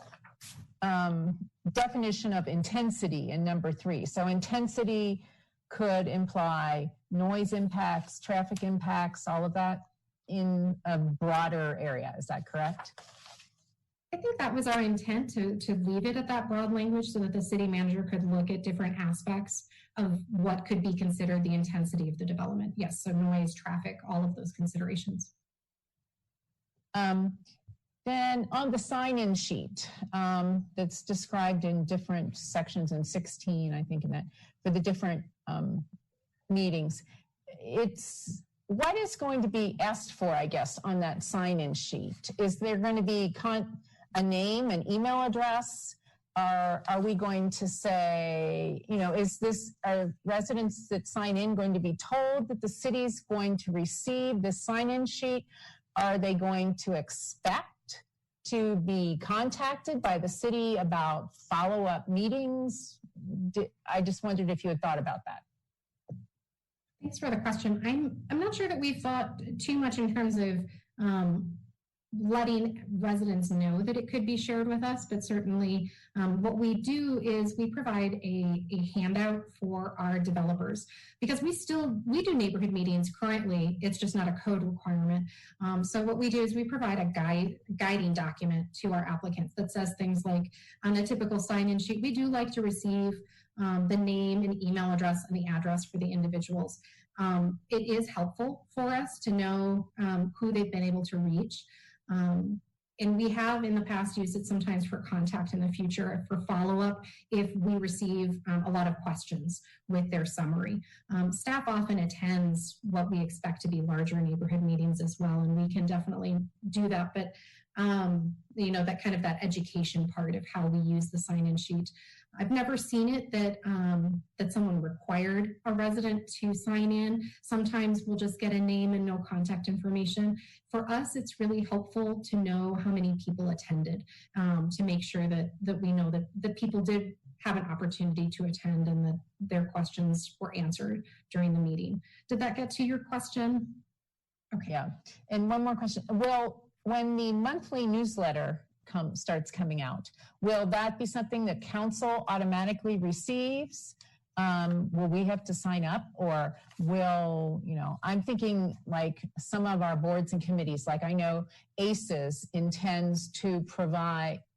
definition of intensity in number 3. So intensity could imply noise impacts, traffic impacts, all of that in a broader area. Is that correct? I think that was our intent, to leave it at that broad language so that the city manager could look at different aspects of what could be considered the intensity of the development. Yes, so noise, traffic, all of those considerations. Then on the sign-in sheet that's described in different sections in 16, I think, in that for the different meetings, what is going to be asked for, I guess, on that sign-in sheet? Is there going to be a name, an email address, are we going to say, is this, are residents that sign in going to be told that the city's going to receive this sign-in sheet? Are they going to expect to be contacted by the city about follow-up meetings? I just wondered if you had thought about that. Thanks for the question. I'm not sure that we've thought too much in terms of letting residents know that it could be shared with us, but certainly what we do is we provide a handout for our developers, because we do neighborhood meetings currently. It's just not a code requirement. So what we do is we provide a guiding document to our applicants that says things like, on a typical sign-in sheet, we do like to receive the name and email address and the address for the individuals. It is helpful for us to know who they've been able to reach. And we have in the past used it sometimes for contact in the future, for follow-up, if we receive a lot of questions with their summary. Staff often attends what we expect to be larger neighborhood meetings as well, and we can definitely do that. But that kind of that education part of how we use the sign-in sheet. I've never seen it that someone required a resident to sign in. Sometimes we'll just get a name and no contact information. For us, it's really helpful to know how many people attended, to make sure that we know that people did have an opportunity to attend and that their questions were answered during the meeting. Did that get to your question? Okay. Yeah. And one more question. Well, when the monthly newsletter starts coming out, will that be something that council automatically receives? Will we have to sign up, or will, I'm thinking like some of our boards and committees, like I know ACES intends to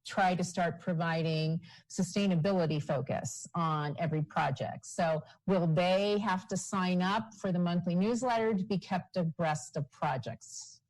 try to start providing sustainability focus on every project. So will they have to sign up for the monthly newsletter to be kept abreast of projects?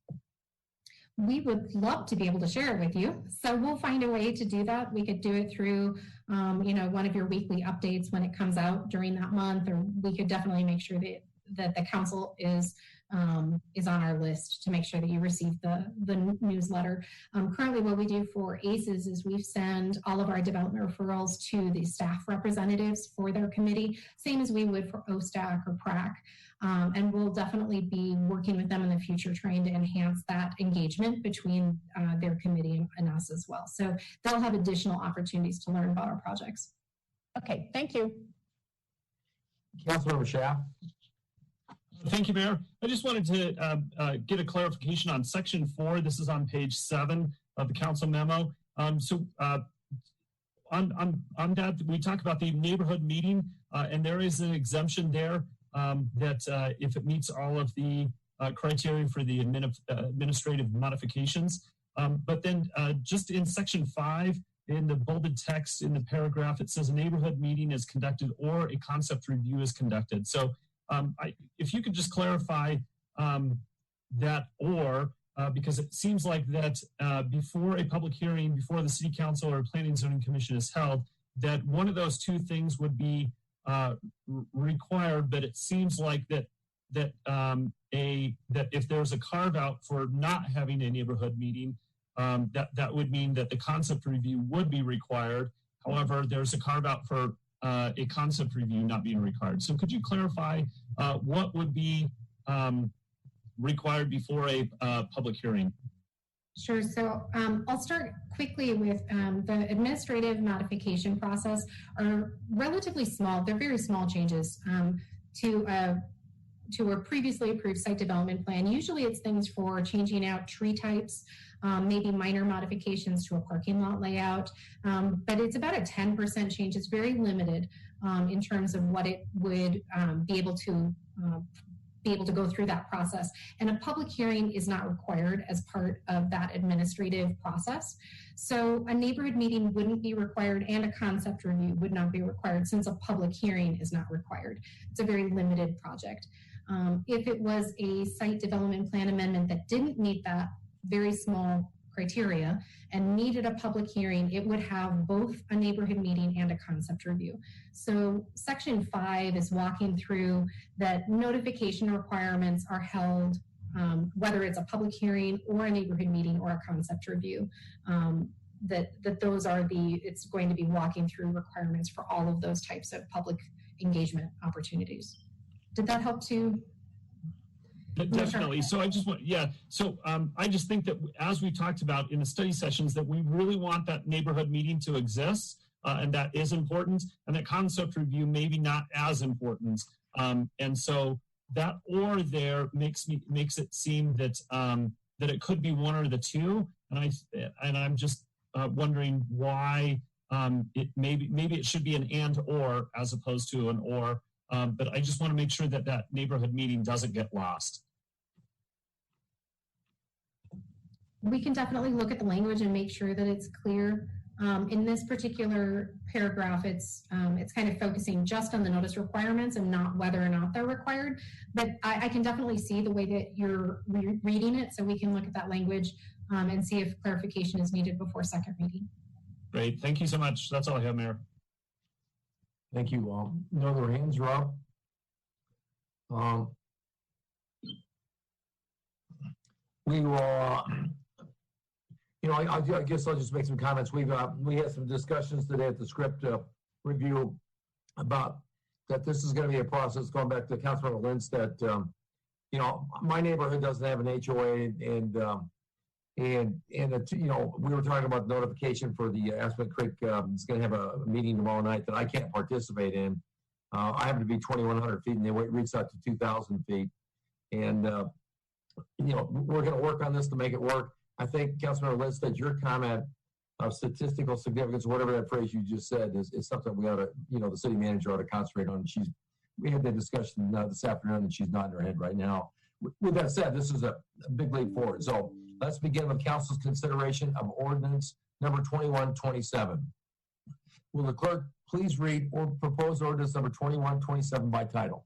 We would love to be able to share it with you. So we'll find a way to do that. We could do it through, one of your weekly updates when it comes out during that month, or we could definitely make sure that the council is on our list to make sure that you receive the newsletter. Currently, what we do for ACES is we send all of our development referrals to the staff representatives for their committee, same as we would for OSTAC or PRAC. And we'll definitely be working with them in the future, trying to enhance that engagement between their committee and us as well. So they'll have additional opportunities to learn about our projects. Okay, thank you. Councilmember Schaaf. Thank you, Mayor. I just wanted to get a clarification on Section 4. This is on page 7 of the council memo. On that, we talk about the neighborhood meeting, and there is an exemption there that if it meets all of the criteria for the administrative modifications. But then just in Section 5, in the bolded text in the paragraph, it says a neighborhood meeting is conducted or a concept review is conducted. So if you could just clarify that, or because it seems like that before a public hearing, before the city council or planning and zoning commission is held, that one of those two things would be required, but it seems like that if there's a carve out for not having a neighborhood meeting, that would mean that the concept review would be required. However, there's a carve out for a concept review not being required. So could you clarify what would be required before a public hearing? Sure. So I'll start quickly with the administrative modification process are relatively small. They're very small changes to a previously approved site development plan. Usually it's things for changing out tree types, maybe minor modifications to a parking lot layout, but it's about a 10% change. It's very limited in terms of what it would be able to go through that process. And a public hearing is not required as part of that administrative process. So a neighborhood meeting wouldn't be required, and a concept review would not be required, since a public hearing is not required. It's a very limited project. If it was a site development plan amendment that didn't meet that very small criteria and needed a public hearing, it would have both a neighborhood meeting and a concept review. So Section 5 is walking through that notification requirements are held, whether it's a public hearing or a neighborhood meeting or a concept review. that those are it's going to be walking through requirements for all of those types of public engagement opportunities. Did that help to? Definitely. So I just want, So I just think that as we talked about in the study sessions, that we really want that neighborhood meeting to exist, and that is important, and that concept review maybe not as important. And so that or there makes it seem that that it could be one or the two, and I'm just wondering why maybe it should be an and or as opposed to an or. But I just want to make sure that that neighborhood meeting doesn't get lost. We can definitely look at the language and make sure that it's clear. In this particular paragraph, it's kind of focusing just on the notice requirements and not whether or not they're required. But I can definitely see the way that you're reading it, so we can look at that language and see if clarification is needed before second reading. Great. Thank you so much. That's all I have, Mayor. Thank you. No other hands are up. We will, I guess I'll just make some comments. We had some discussions today at the script review about that this is going to be a process, going back to Councilmember Lentz, that, my neighborhood doesn't have an HOA, and we were talking about notification for the Aspen Creek. It's going to have a meeting tomorrow night that I can't participate in. I happen to be 2,100 feet, and they reached out to 2,000 feet. And we're going to work on this to make it work. I think Councilmember Lentz, that your comment of statistical significance, whatever that phrase you just said, is something we ought to, the city manager ought to concentrate on. We had that discussion this afternoon, and she's nodding her head right now. With that said, this is a big leap forward. So let's begin with council's consideration of ordinance number 2127. Will the clerk please read or propose ordinance number 2127 by title?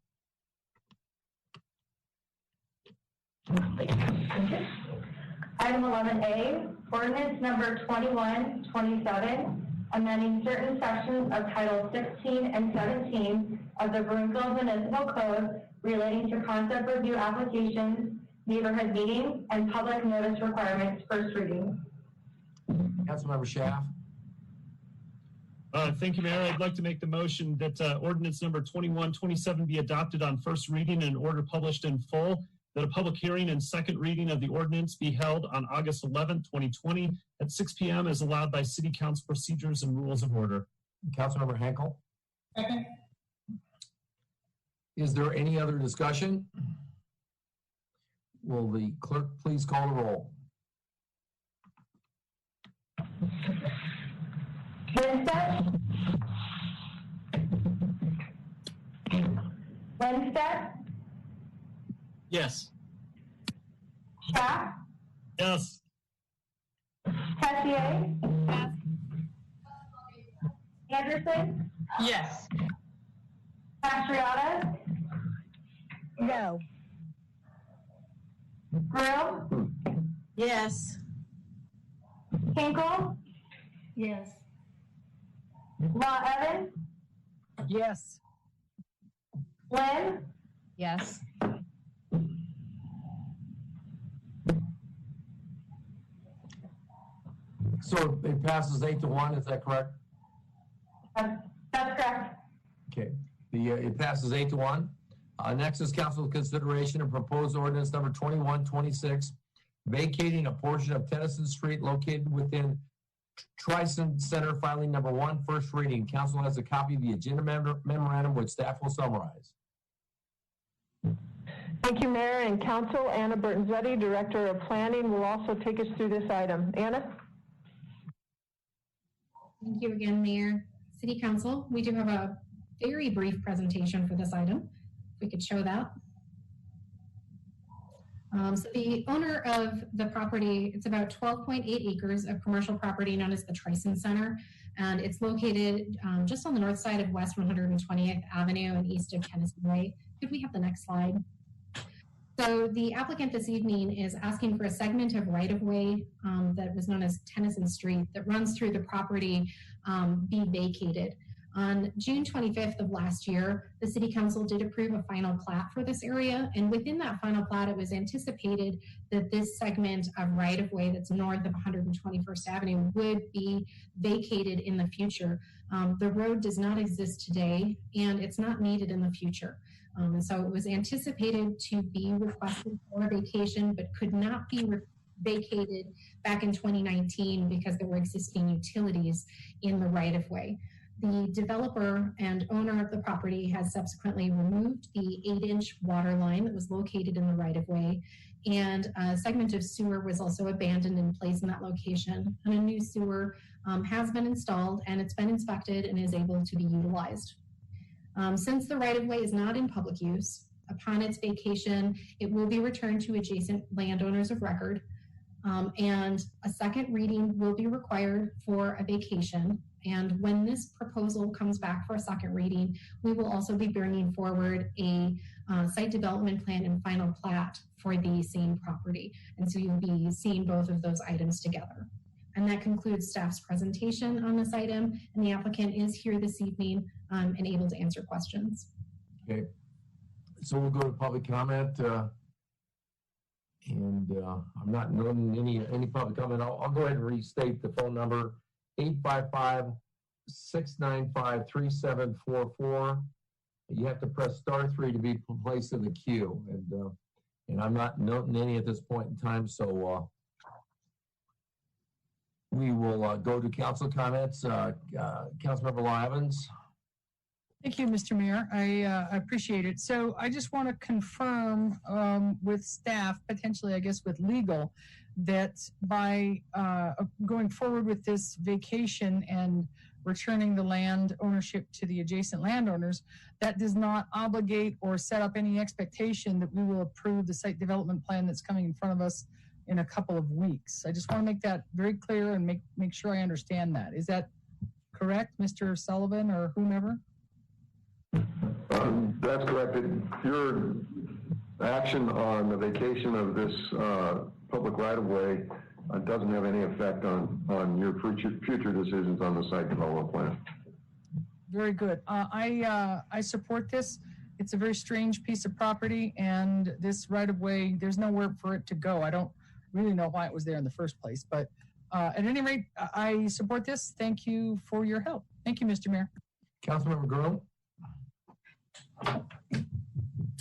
Item 11A, ordinance number 2127, amending certain sections of Title 16 and 17 of the Broomfield Municipal Code relating to concept review applications, neighborhood meetings, and public notice requirements, first reading. Councilmember Schaaf. Thank you, Mayor. I'd like to make the motion that ordinance number 2127 be adopted on first reading and order published in full, that a public hearing and second reading of the ordinance be held on August 11, 2020 at 6 p.m. as allowed by City Council procedures and rules of order. Councilmember Henkel. Second. Is there any other discussion? Will the clerk please call the roll? Winstead? Yes. Schaaf? Yes. Tessier? Yes. Anderson? Yes. Mastriata? No. Grill? Yes. Hinkle? Yes. Law Evans? Yes. Lynn? Yes. So it passes 8-1, is that correct? That's correct. Okay. It passes 8-1. Next is council consideration of proposed ordinance number 2126, vacating a portion of Tennyson Street located within Trison Center, filing number 1, first reading. Council has a copy of the agenda memorandum, which staff will summarize. Thank you, Mayor and Council. Anna Bertonzetti, Director of Planning, will also take us through this item. Anna? Thank you again, Mayor. City Council, we do have a very brief presentation for this item. If we could show that. So the owner of the property, it's about 12.8 acres of commercial property known as the Trison Center, and it's located just on the north side of West 120th Avenue and east of Tennyson Way. Could we have the next slide? So the applicant this evening is asking for a segment of right-of-way that was known as Tennyson Street that runs through the property be vacated. On June 25th of last year, the City Council did approve a final plat for this area, and within that final plat, it was anticipated that this segment of right-of-way that's north of 121st Avenue would be vacated in the future. The road does not exist today, and it's not needed in the future. And so it was anticipated to be requested for vacation, but could not be vacated back in 2019 because there were existing utilities in the right-of-way. The developer and owner of the property has subsequently removed the 8-inch water line that was located in the right-of-way, and a segment of sewer was also abandoned in place in that location. And a new sewer has been installed, and it's been inspected and is able to be utilized. Since the right-of-way is not in public use, upon its vacation, it will be returned to adjacent landowners of record, and a second reading will be required for a vacation. And when this proposal comes back for a second reading, we will also be bringing forward a site development plan and final plat for the same property. And so you'll be seeing both of those items together. And that concludes staff's presentation on this item, and the applicant is here this evening and able to answer questions. Okay, so we'll go to public comment. I'm not noting any public comment. I'll go ahead and restate the phone number, 855-695-3744. You have to press *3 to be placed in the queue. And I'm not noting any at this point in time, so we will go to council comments. Councilmember Law Evans. Thank you, Mr. Mayor. I appreciate it. So I just want to confirm with staff, potentially, I guess, with legal, that by going forward with this vacation and returning the land ownership to the adjacent landowners, that does not obligate or set up any expectation that we will approve the site development plan that's coming in front of us in a couple of weeks. I just want to make that very clear and make sure I understand that. Is that correct, Mr. Sullivan or whomever? That's correct. Your action on the vacation of this public right-of-way doesn't have any effect on your future decisions on the site development plan. Very good. I support this. It's a very strange piece of property, and this right-of-way, there's nowhere for it to go. I don't really know why it was there in the first place, but at any rate, I support this. Thank you for your help. Thank you, Mr. Mayor. Councilmember Groom.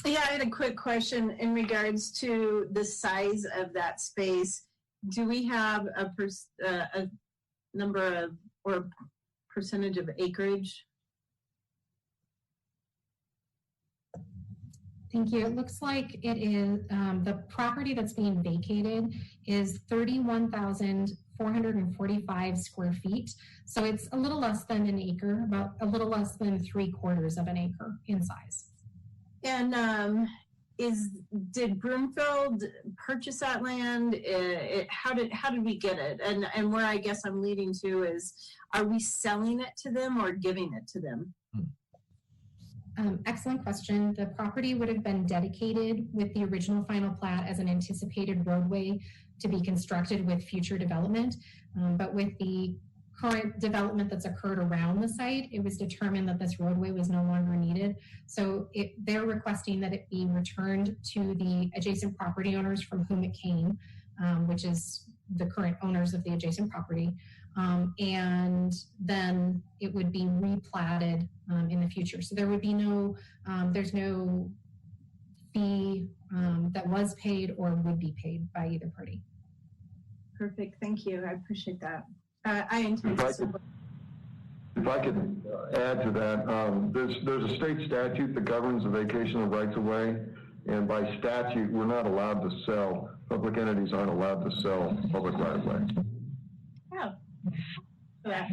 Yeah, I had a quick question in regards to the size of that space. Do we have a number of or percentage of acreage? Thank you. It looks like it is the property that's being vacated is 31,445 square feet. So it's a little less than an acre, about a little less than 3/4 of an acre in size. And did Broomfield purchase that land? How did we get it? And where I guess I'm leading to is, are we selling it to them or giving it to them? Excellent question. The property would have been dedicated with the original final plat as an anticipated roadway to be constructed with future development. But with the current development that's occurred around the site, it was determined that this roadway was no longer needed. So they're requesting that it be returned to the adjacent property owners from whom it came, which is the current owners of the adjacent property. And then it would be replatted in the future. So there would be there's no fee that was paid or would be paid by either party. Perfect, thank you, I appreciate that. I intend If I could add to that, there's a state statute that governs the vacation of rights of way, and by statute, we're not allowed to sell, public entities aren't allowed to sell public right of way. Oh. Yeah.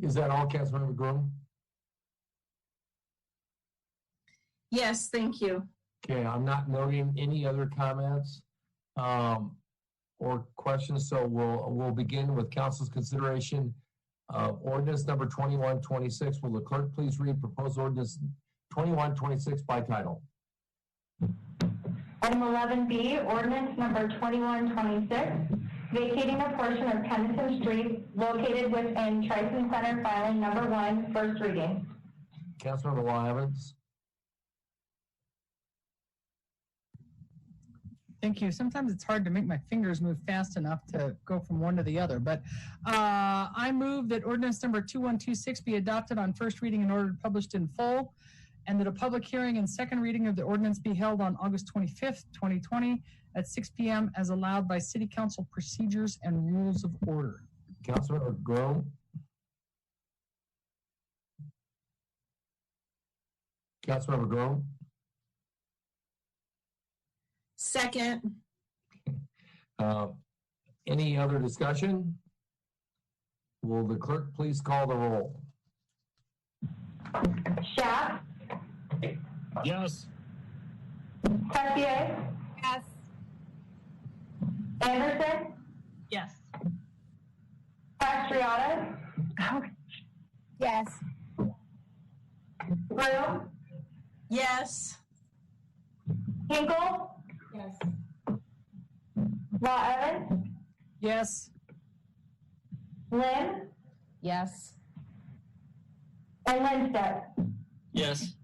Is that all, Councilmember Groom? Yes, thank you. Okay, I'm not noting any other comments or questions, so we'll begin with council's consideration of ordinance number 2126. Will the clerk please read proposed ordinance 2126 by title? Item 11B, ordinance number 2126, vacating a portion of Kennison Street located within Trison Center, filing number 1, first reading. Councilmember Evans. Thank you. Sometimes it's hard to make my fingers move fast enough to go from one to the other, but I move that ordinance number 2126 be adopted on first reading and ordered published in full, and that a public hearing and second reading of the ordinance be held on August 25th, 2020 at 6 p.m. as allowed by City Council procedures and rules of order. Councilmember Groom. Councilmember Groom. Second. Any other discussion? Will the clerk please call the roll? Schaaf. Yes. Tessier. Yes. Anderson. Yes. Castriata. Yes. Broom. Yes. Hinkle. Yes. Law Evans. Yes. Lynn. Yes. And Lindstedt. Yes.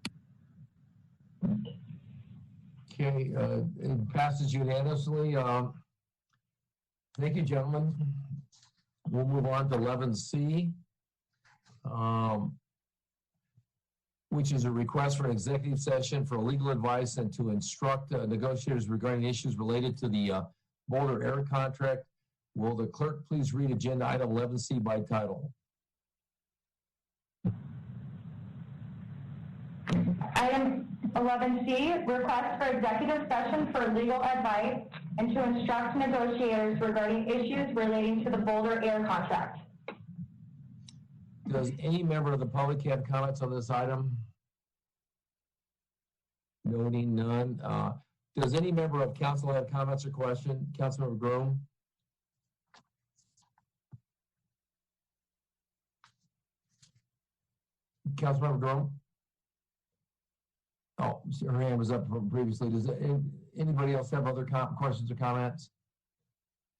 Okay, it passes unanimously. Thank you, gentlemen. We'll move on to 11C, which is a request for an executive session for legal advice and to instruct negotiators regarding issues related to the Boulder air contract. Will the clerk please read agenda item 11C by title? Item 11C, request for executive session for legal advice and to instruct negotiators regarding issues relating to the Boulder air contract. Does any member of the public have comments on this item? Noting none. Does any member of council have comments or question? Councilmember Groom? Councilmember Groom? Oh, her hand was up from previously. Does anybody else have other questions or comments?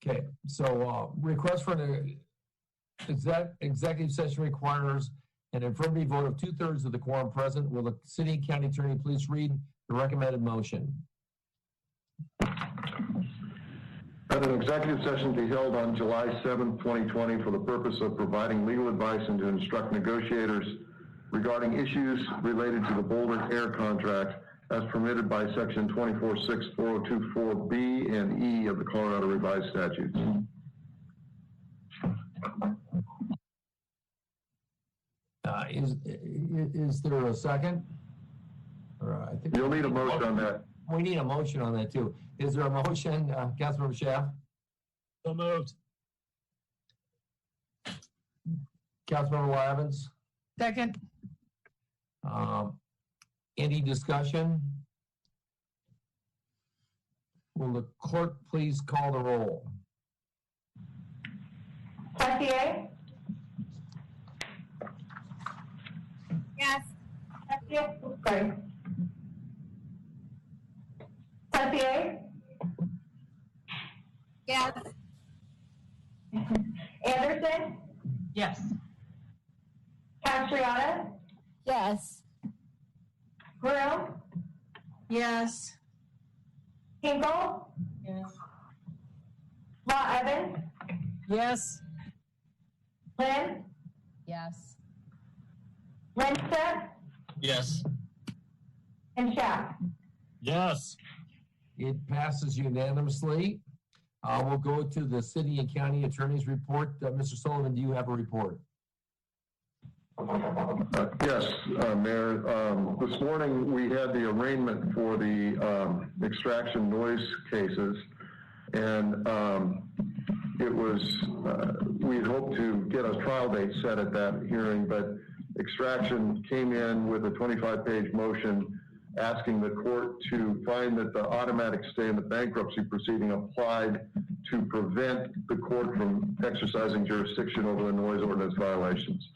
Okay, so request for an executive session requires an affirmative vote of 2/3 of the quorum present. Will the city and county attorney please read the recommended motion? That an executive session be held on July 7th, 2020 for the purpose of providing legal advice and to instruct negotiators regarding issues related to the Boulder air contract as permitted by section 24.6.4024B and E of the Colorado Revised Statutes. Is there a second? I think you'll need a motion on that. We need a motion on that too. Is there a motion, Councilmember Schaaf? So moved. Councilmember Evans? Second. Any discussion? Will the clerk please call the roll? Tessier. Yes. Tessier. Sorry. Tessier. Yes. Anderson. Yes. Castriata. Yes. Broom. Yes. Hinkle. Yes. Law Evans. Yes. Lynn. Yes. Lindstedt. Yes. And Schaaf. Yes. It passes unanimously. We'll go to the city and county attorney's report. Mr. Sullivan, do you have a report? Yes, Mayor. This morning we had the arraignment for the extraction noise cases, and it was, we had hoped to get a trial date set at that hearing, but extraction came in with a 25-page motion asking the court to find that the automatic stay in the bankruptcy proceeding applied to prevent the court from exercising jurisdiction over the noise ordinance violations.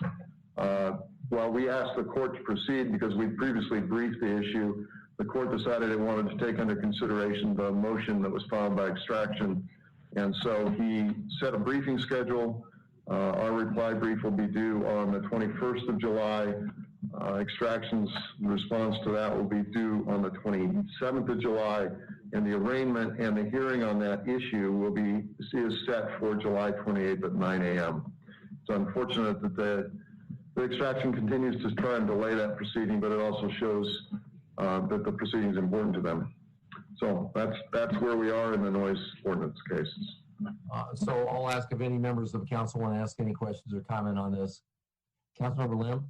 While we asked the court to proceed because we previously briefed the issue, the court decided it wanted to take under consideration the motion that was filed by Extraction. And so he set a briefing schedule. Our reply brief will be due on the 21st of July. Extraction's response to that will be due on the 27th of July. And the arraignment and the hearing on that issue is set for July 28th at 9 a.m. It's unfortunate that the Extraction continues to try and delay that proceeding, but it also shows that the proceeding is important to them. So that's where we are in the noise ordinance cases. So I'll ask if any members of the council want to ask any questions or comment on this. Councilmember Lim?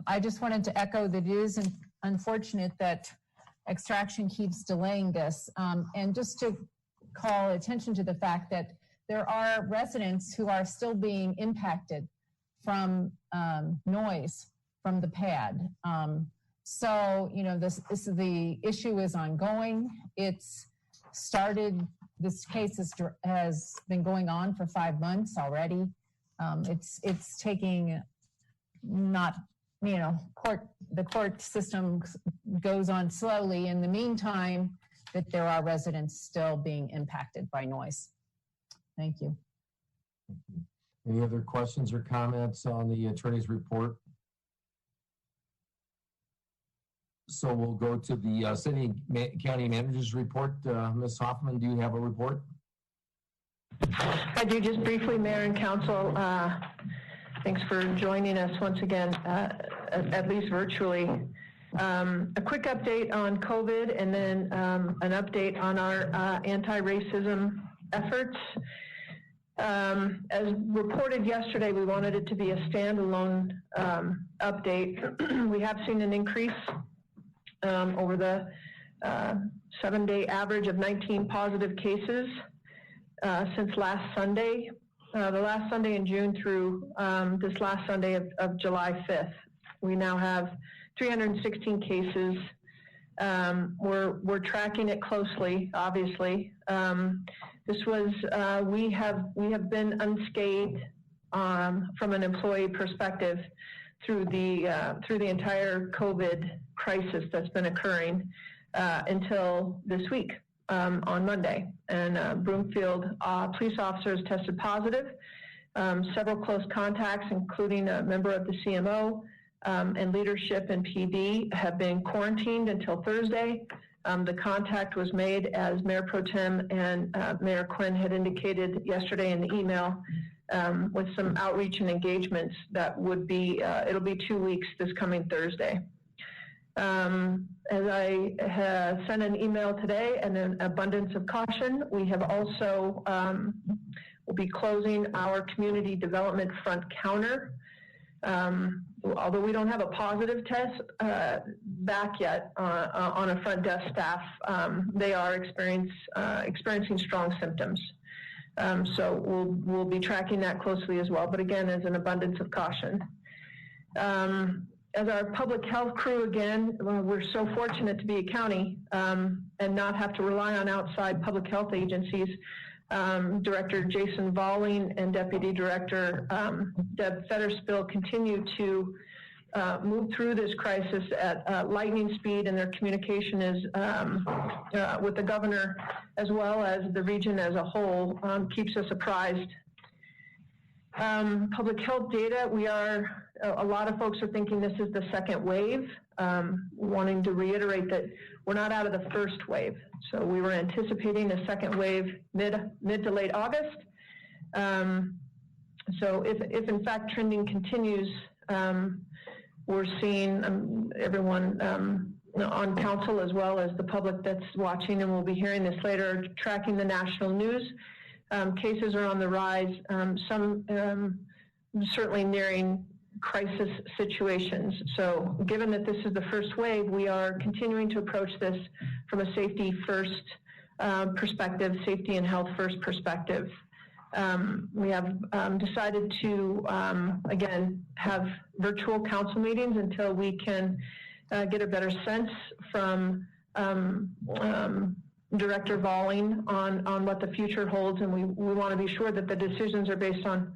I just wanted to echo that it is unfortunate that Extraction keeps delaying this. And just to call attention to the fact that there are residents who are still being impacted from noise from the pad. So, you know, the issue is ongoing. It's started, this case has been going on for 5 months already. It's taking not, you know, the court system goes on slowly. In the meantime, that there are residents still being impacted by noise. Thank you. Any other questions or comments on the attorney's report? So we'll go to the city county manager's report. Ms. Hoffman, do you have a report? I do, just briefly, Mayor and Council. Thanks for joining us once again, at least virtually. A quick update on COVID and then an update on our anti-racism efforts. As reported yesterday, we wanted it to be a standalone update. We have seen an increase over the 7-day average of 19 positive cases since last Sunday, the last Sunday in June through this last Sunday of July 5th. We now have 316 cases. We're tracking it closely, obviously. This was, we have been unscathed from an employee perspective through the entire COVID crisis that's been occurring until this week on Monday. And Broomfield police officers tested positive. Several close contacts, including a member of the CMO and leadership and PD, have been quarantined until Thursday. The contact was made, as Mayor Pro Tem and Mayor Quinn had indicated yesterday in the email, with some outreach and engagements that would be, it'll be 2 weeks this coming Thursday. As I have sent an email today and an abundance of caution, we have also, will be closing our community development front counter. Although we don't have a positive test back yet on a front desk staff, they are experiencing strong symptoms. So we'll be tracking that closely as well, but again, as an abundance of caution. As our public health crew, again, we're so fortunate to be a county and not have to rely on outside public health agencies. Director Jason Valling and Deputy Director Deb Fetterspill continue to move through this crisis at lightning speed, and their communication is with the governor as well as the region as a whole keeps us apprised. Public health data, a lot of folks are thinking this is the second wave, wanting to reiterate that we're not out of the first wave. So we were anticipating a second wave mid to late August. So if in fact trending continues, we're seeing everyone on council as well as the public that's watching, and we'll be hearing this later, tracking the national news. Cases are on the rise, some certainly nearing crisis situations. So given that this is the first wave, we are continuing to approach this from a safety first perspective, safety and health first perspective. We have decided to, again, have virtual council meetings until we can get a better sense from Director Valling on what the future holds, and we want to be sure that the decisions are based on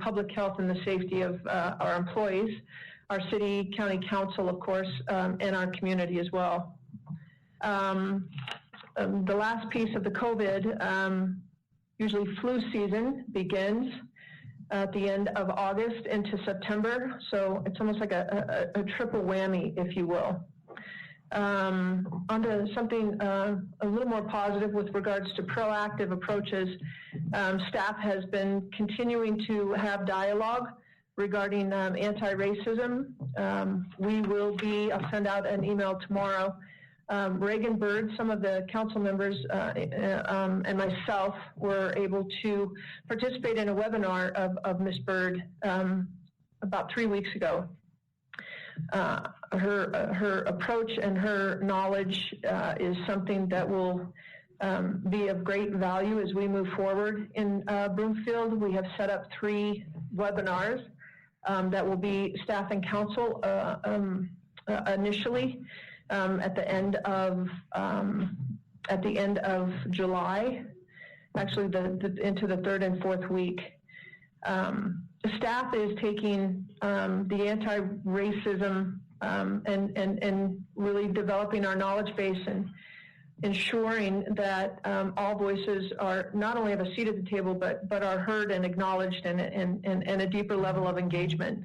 public health and the safety of our employees. our city, county council, of course, and our community as well. The last piece of the COVID, usually flu season begins at the end of August into September. So it's almost like a triple whammy, if you will. Onto something a little more positive with regards to proactive approaches. Staff has been continuing to have dialogue regarding anti-racism. We will be, I'll send out an email tomorrow. Reagan Bird, some of the council members and myself were able to participate in a webinar of Ms. Bird about 3 weeks ago. Her approach and her knowledge is something that will be of great value as we move forward in Broomfield. We have set up 3 webinars that will be staff and council initially at the end of July, actually into the 3rd and 4th week. The staff is taking the anti-racism and really developing our knowledge base and ensuring that all voices are not only have a seat at the table, but are heard and acknowledged and a deeper level of engagement.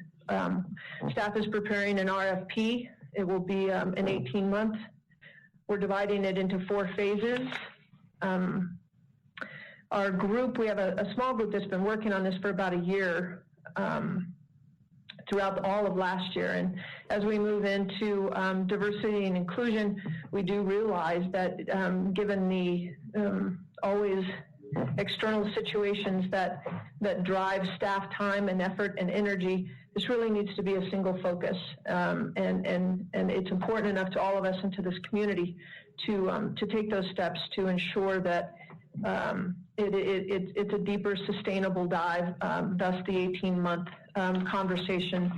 Staff is preparing an RFP. It will be an 18-month. We're dividing it into 4 phases. Our group, we have a small group that's been working on this for about a year, throughout all of last year. And as we move into diversity and inclusion, we do realize that given the always external situations that drive staff time and effort and energy, this really needs to be a single focus. And it's important enough to all of us and to this community to take those steps to ensure that it's a deeper, sustainable dive, thus the 18-month conversation.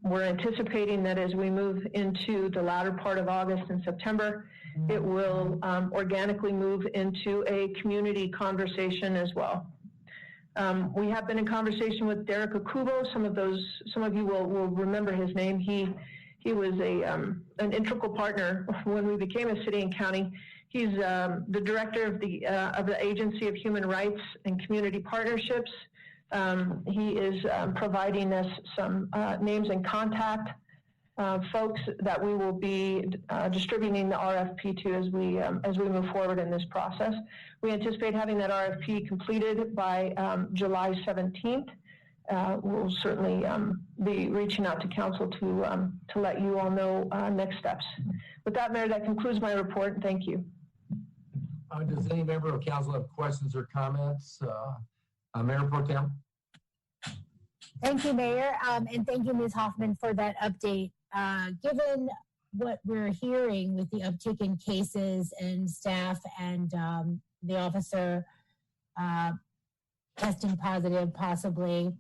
We're anticipating that as we move into the latter part of August and September, it will organically move into a community conversation as well. We have been in conversation with Derek Akubo. Some of you will remember his name. He was an integral partner when we became a city and county. He's the director of the Agency of Human Rights and Community Partnerships. He is providing us some names and contact folks that we will be distributing the RFP to as we move forward in this process. We anticipate having that RFP completed by July 17th. We'll certainly be reaching out to council to let you all know next steps. With that, Mayor, that concludes my report. Thank you. Does any member of council have questions or comments? Mayor Pro Tem? Thank you, Mayor, and thank you, Ms. Hoffman, for that update. Given what we're hearing with the uptick in cases and staff and the officer testing positive, possibly,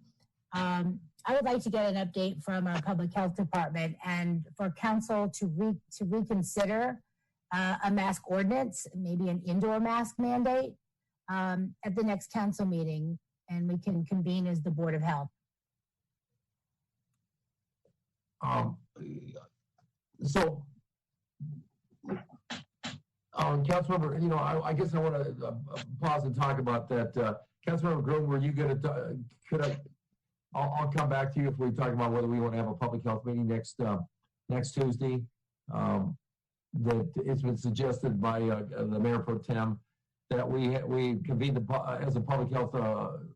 I would like to get an update from our public health department and for council to reconsider a mask ordinance, maybe an indoor mask mandate at the next council meeting, and we can convene as the Board of Health. Councilmember, I guess I want to pause and talk about that. Councilmember Groom, were you going to? I'll come back to you if we talk about whether we want to have a public health meeting next Tuesday. That it's been suggested by the Mayor Pro Tem that we convene as a public health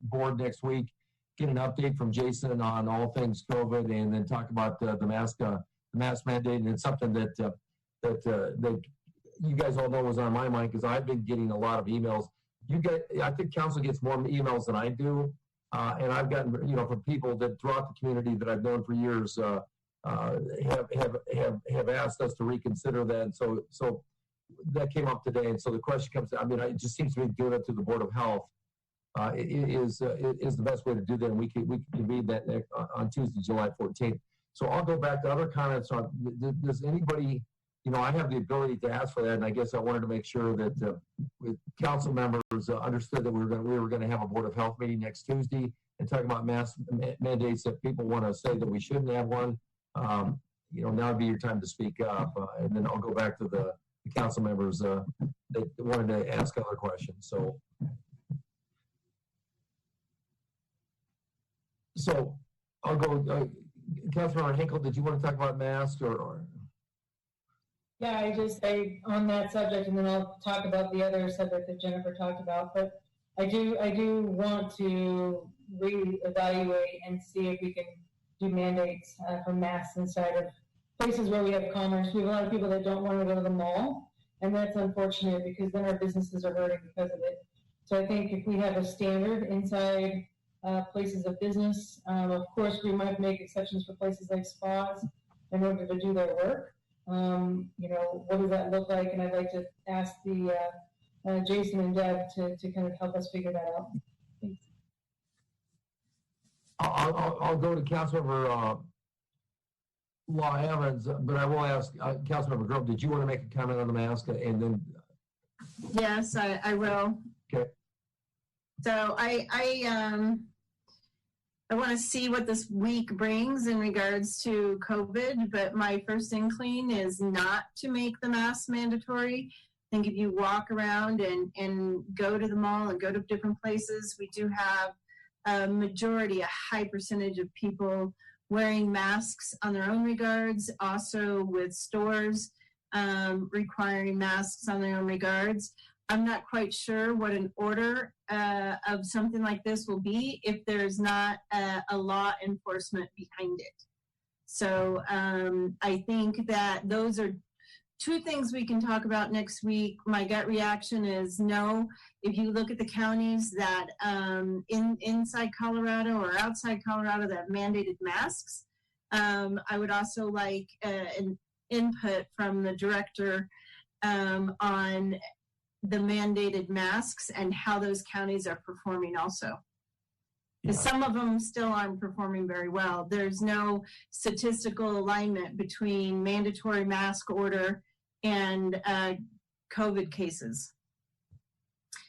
board next week, get an update from Jason on all things COVID, and then talk about the mask mandate. And it's something that you guys all know was on my mind because I've been getting a lot of emails. I think council gets more emails than I do, and I've gotten from people that throughout the community that I've known for years have asked us to reconsider that. And so that came up today, and so the question comes. I mean, it just seems to be doing it through the Board of Health. Is the best way to do that, and we can convene that on Tuesday, July 14th. So I'll go back to other comments on. Does anybody, I have the ability to ask for that, and I guess I wanted to make sure that council members understood that we were going to have a Board of Health meeting next Tuesday, and talking about mask mandates that people want to say that we shouldn't have one, now would be your time to speak up. And then I'll go back to the council members that wanted to ask other questions. So I'll go, Councilmember Hinkle, did you want to talk about masks or? Yeah, on that subject, and then I'll talk about the other subject that Jennifer talked about, but I do want to reevaluate and see if we can do mandates for masks inside of places where we have commerce. We have a lot of people that don't want to go to the mall, and that's unfortunate because then our businesses are hurting because of it. So I think if we have a standard inside places of business, of course we might make exceptions for places like spas in order to do their work. What does that look like? And I'd like to ask the Jason and Deb to kind of help us figure that out. Thanks. I'll go to Councilmember Law Evans, but I will ask Councilmember Grove, did you want to make a comment on the mask? And then. Yes, I will. Okay. So I want to see what this week brings in regards to COVID, but my first inkling is not to make the mask mandatory. I think if you walk around and go to the mall and go to different places, we do have a high percentage of people wearing masks on their own regards, also with stores requiring masks on their own regards. I'm not quite sure what an order of something like this will be if there's not a law enforcement behind it. So I think that those are two things we can talk about next week. My gut reaction is no. If you look at the counties that inside Colorado or outside Colorado that have mandated masks, I would also like an input from the director on the mandated masks and how those counties are performing also. Because some of them still aren't performing very well. There's no statistical alignment between mandatory mask order and COVID cases.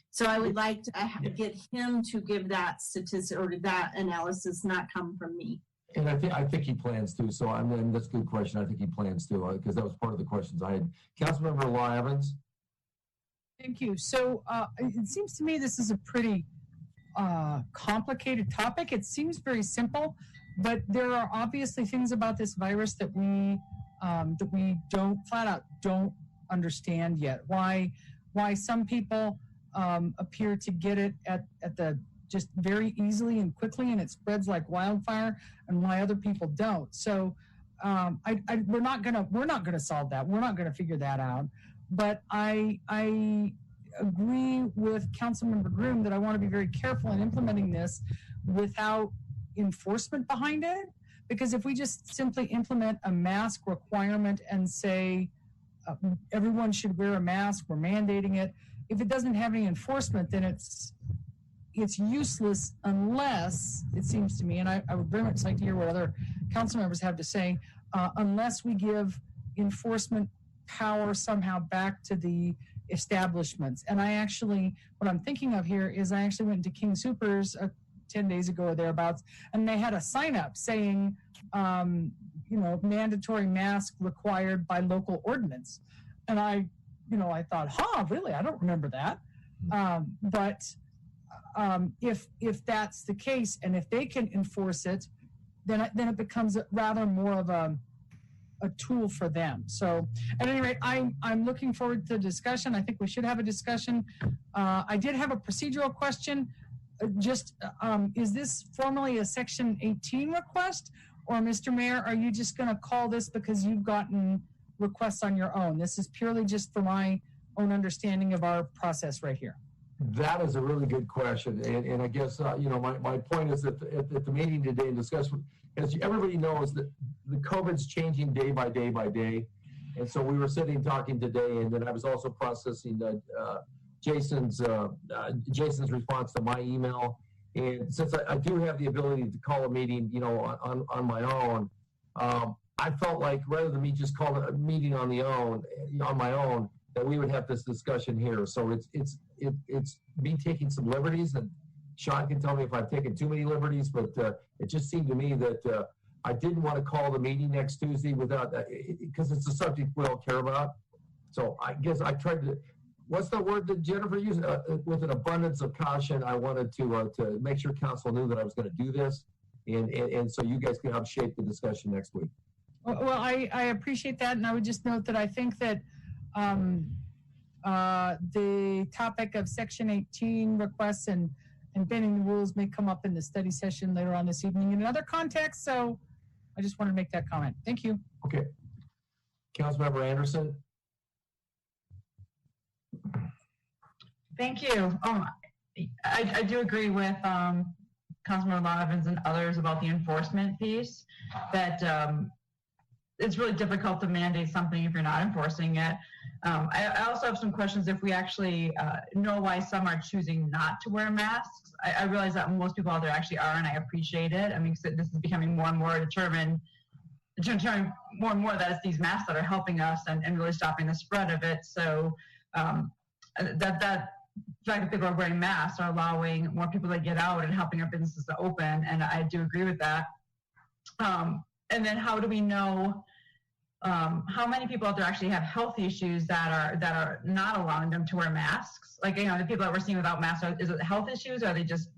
So I would like to get him to give that statistic or that analysis, not come from me. And I think he plans to. So that's a good question. I think he plans to because that was part of the questions I had. Councilmember Law Evans. Thank you. So it seems to me this is a pretty complicated topic. It seems very simple, but there are obviously things about this virus that we don't flat out don't understand yet. Why some people appear to get it at the just very easily and quickly, and it spreads like wildfire, and why other people don't. So we're not gonna solve that. We're not gonna figure that out. But I agree with Councilmember Groom that I want to be very careful in implementing this without enforcement behind it. Because if we just simply implement a mask requirement and say everyone should wear a mask, we're mandating it. If it doesn't have any enforcement, then it's useless unless, it seems to me, and I would very much like to hear what other council members have to say, unless we give enforcement power somehow back to the establishments. And what I'm thinking of here is I actually went to King Soopers 10 days ago or thereabouts, and they had a sign up saying, mandatory mask required by local ordinance. And I thought, really? I don't remember that. But if that's the case, and if they can enforce it, then it becomes rather more of a tool for them. So at any rate, I'm looking forward to the discussion. I think we should have a discussion. I did have a procedural question. Is this formally a Section 18 request? Or Mr. Mayor, are you just gonna call this because you've gotten requests on your own? This is purely just for my own understanding of our process right here. That is a really good question. And I guess, my point is that at the meeting today and discussion, as everybody knows, that the COVID's changing day by day by day. And so we were sitting talking today, and then I was also processing Jason's response to my email. And since I do have the ability to call a meeting, on my own, I felt like rather than me just call a meeting on my own, that we would have this discussion here. So it's me taking some liberties and Sean can tell me if I've taken too many liberties, but it just seemed to me that I didn't want to call the meeting next Tuesday without, because it's a subject we all care about. So I guess I tried to, what's the word that Jennifer used? With an abundance of caution, I wanted to make sure council knew that I was going to do this. And so you guys can help shape the discussion next week. Well, I appreciate that. And I would just note that I think that the topic of Section 18 requests and bending the rules may come up in the study session later on this evening in another context. So I just want to make that comment. Thank you. Okay. Councilmember Anderson. Thank you. I do agree with Councilmember Law Evans and others about the enforcement piece, that it's really difficult to mandate something if you're not enforcing it. I also have some questions if we actually know why some are choosing not to wear masks. I realize that most people out there actually are, and I appreciate it. I mean, this is becoming more and more determined more and more that it's these masks that are helping us and really stopping the spread of it. So that the fact that people are wearing masks are allowing more people to get out and helping our businesses to open, and I do agree with that. And then how do we know how many people out there actually have health issues that are not allowing them to wear masks? Like, the people that we're seeing without masks, is it health issues? Are they just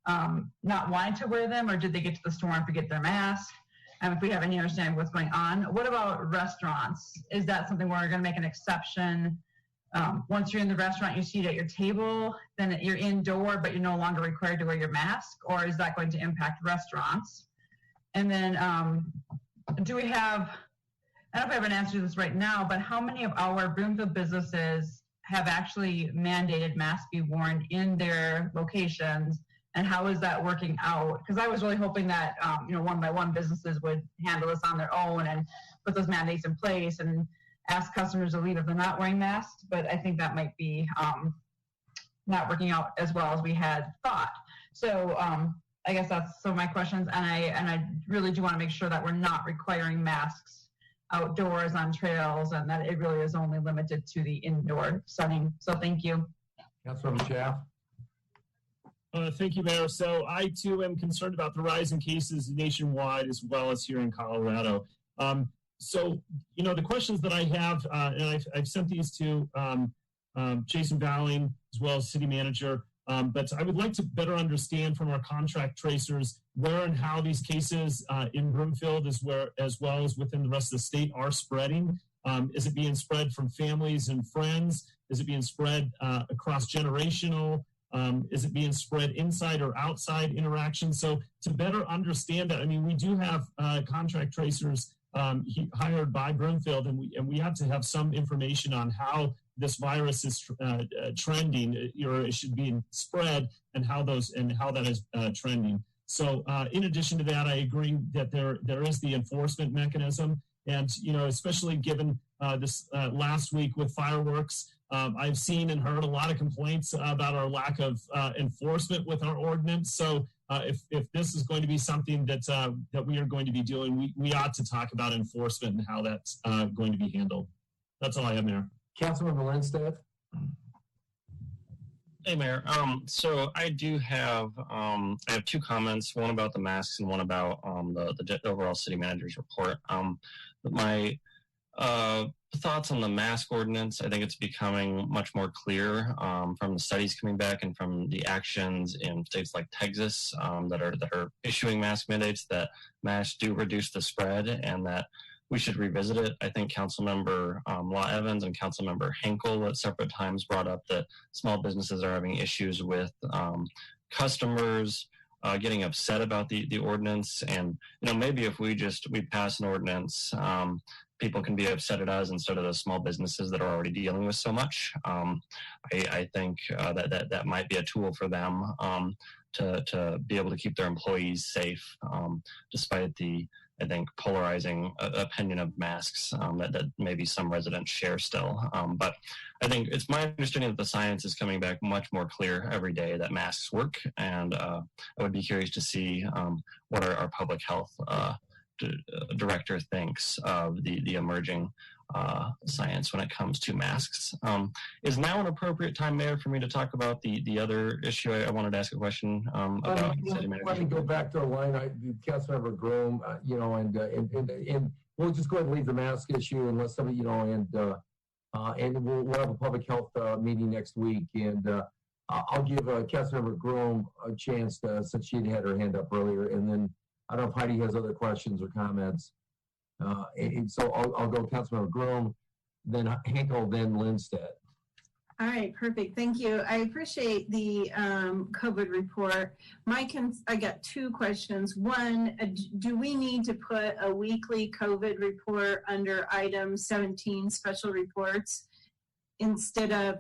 not wanting to wear them, or did they get to the store and forget their mask? If we have any understanding of what's going on. What about restaurants? Is that something where we're going to make an exception? Once you're in the restaurant, you seat at your table, then you're indoor, but you're no longer required to wear your mask, or is that going to impact restaurants? And then do we have, I don't know if I have an answer to this right now, but how many of our Broomfield businesses have actually mandated masks be worn in their locations, and how is that working out? Because I was really hoping that, one by one businesses would handle this on their own and put those mandates in place and ask customers to leave if they're not wearing masks, but I think that might be not working out as well as we had thought. So I guess that's some of my questions, and I really do want to make sure that we're not requiring masks outdoors on trails, and that it really is only limited to the indoor setting. So thank you. Councilmember Schaaf. Thank you, Mayor. So I too am concerned about the rise in cases nationwide as well as here in Colorado. So, the questions that I have, and I've sent these to Jason Bowling as well as City Manager, but I would like to better understand from our contract tracers where and how these cases in Broomfield as well as within the rest of the state are spreading. Is it being spread from families and friends? Is it being spread across generational? Is it being spread inside or outside interaction? So to better understand that, we do have contract tracers hired by Broomfield, and we have to have some information on how this virus is trending, or it should be spread, and how that is trending. So in addition to that, I agree that there is the enforcement mechanism, and especially given this last week with fireworks, I've seen and heard a lot of complaints about our lack of enforcement with our ordinance. So if this is going to be something that we are going to be doing, we ought to talk about enforcement and how that's going to be handled. That's all I have, Mayor. Councilmember Lindstedt. Hey, Mayor. So I do have I have two comments, one about the masks and one about the overall city manager's report. My thoughts on the mask ordinance, I think it's becoming much more clear from the studies coming back and from the actions in states like Texas that are issuing mask mandates, that masks do reduce the spread and that we should revisit it. I think Councilmember Law Evans and Councilmember Henkel at separate times brought up that small businesses are having issues with customers getting upset about the ordinance, and maybe if we pass an ordinance, people can be upset at us instead of the small businesses that are already dealing with so much. I think that might be a tool for them to be able to keep their employees safe, despite the, I think, polarizing opinion of masks that maybe some residents share still. But I think it's my understanding that the science is coming back much more clear every day that masks work, and I would be curious to see what our public health director thinks of the emerging science when it comes to masks. Is now an appropriate time, Mayor, for me to talk about the other issue? I wanted to ask a question about city manager. Let me go back to our line. Councilmember Groom, and we'll just go ahead and leave the mask issue unless somebody, and we'll have a public health meeting next week, and I'll give Councilmember Groom a chance since she had her hand up earlier, and then I don't know if Heidi has other questions or comments. And so I'll go Councilmember Groom, then Henkel, then Lindstedt. All right, perfect. Thank you. I appreciate the COVID report. I got two questions. One, do we need to put a weekly COVID report under item 17, special reports, instead of,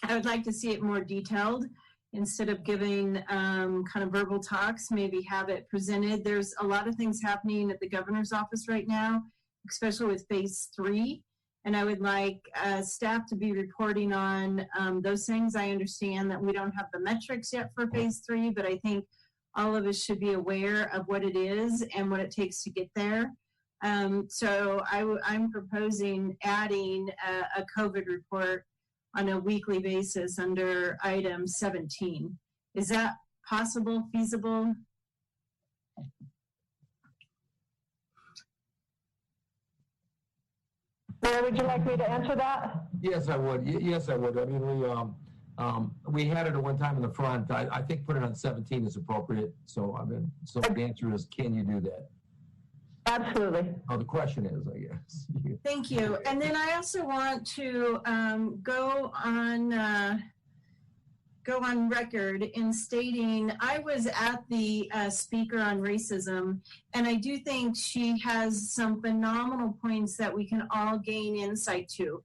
I would like to see it more detailed. Instead of giving kind of verbal talks, maybe have it presented. There's a lot of things happening at the governor's office right now, especially with phase 3. And I would like staff to be reporting on those things. I understand that we don't have the metrics yet for phase 3, but I think all of us should be aware of what it is and what it takes to get there. So I'm proposing adding a COVID report on a weekly basis under item 17. Is that possible, feasible? Mayor, would you like me to answer that? Yes, I would. Yes, I would. I mean, we had it at one time in the front. I think put it on 17 is appropriate. So so the answer is, can you do that? Absolutely. Oh, the question is, I guess. Thank you. And then I also want to go on record in stating I was at the speaker on racism, and I do think she has some phenomenal points that we can all gain insight to.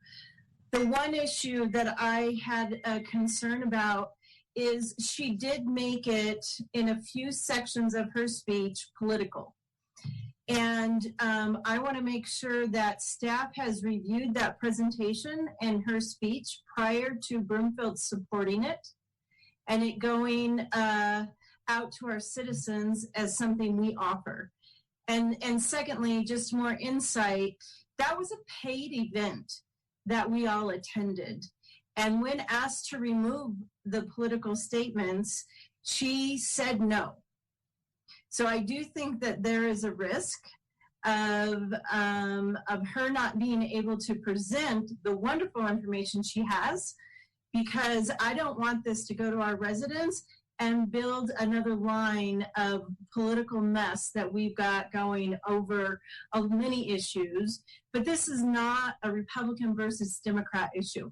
The one issue that I had a concern about is she did make it in a few sections of her speech political. And I want to make sure that staff has reviewed that presentation and her speech prior to Broomfield supporting it and it going out to our citizens as something we offer. And secondly, just more insight, that was a paid event that we all attended. And when asked to remove the political statements, she said no. So I do think that there is a risk of her not being able to present the wonderful information she has, because I don't want this to go to our residents and build another line of political mess that we've got going over many issues. But this is not a Republican versus Democrat issue.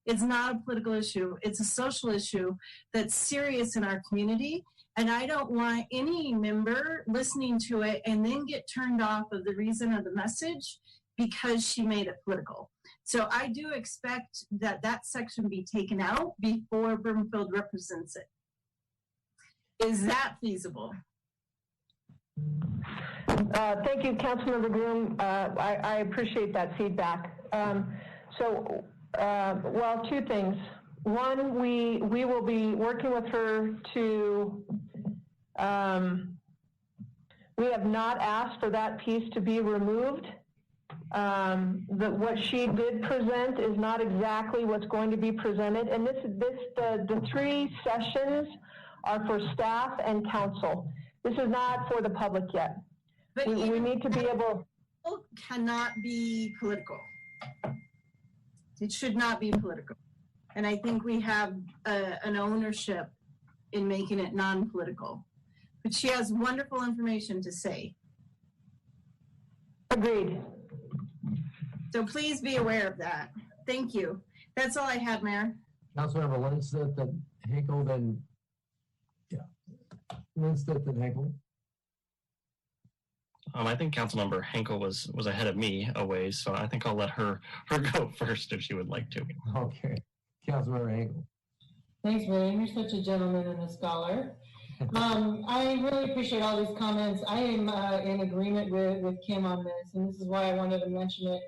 It's not a political issue. It's a social issue that's serious in our community. And I don't want any member listening to it and then get turned off of the reason of the message because she made it political. So I do expect that that section be taken out before Broomfield represents it. Is that feasible? Thank you, Councilmember Groom. I appreciate that feedback. Well, two things. One, we will be working with her to, we have not asked for that piece to be removed. What she did present is not exactly what's going to be presented. And the 3 sessions are for staff and council. This is not for the public yet. But we need to be able. It cannot be political. It should not be political. And I think we have an ownership in making it non-political. But she has wonderful information to say. Agreed. So please be aware of that. Thank you. That's all I had, Mayor. Councilmember Lindstedt, then Henkel, then Lindstedt, then Henkel. I think Councilmember Henkel was ahead of me a ways, so I think I'll let her go first if she would like to. Okay. Councilmember Henkel. Thanks, William. You're such a gentleman and a scholar. I really appreciate all these comments. I am in agreement with Kim on this, and this is why I wanted to mention it.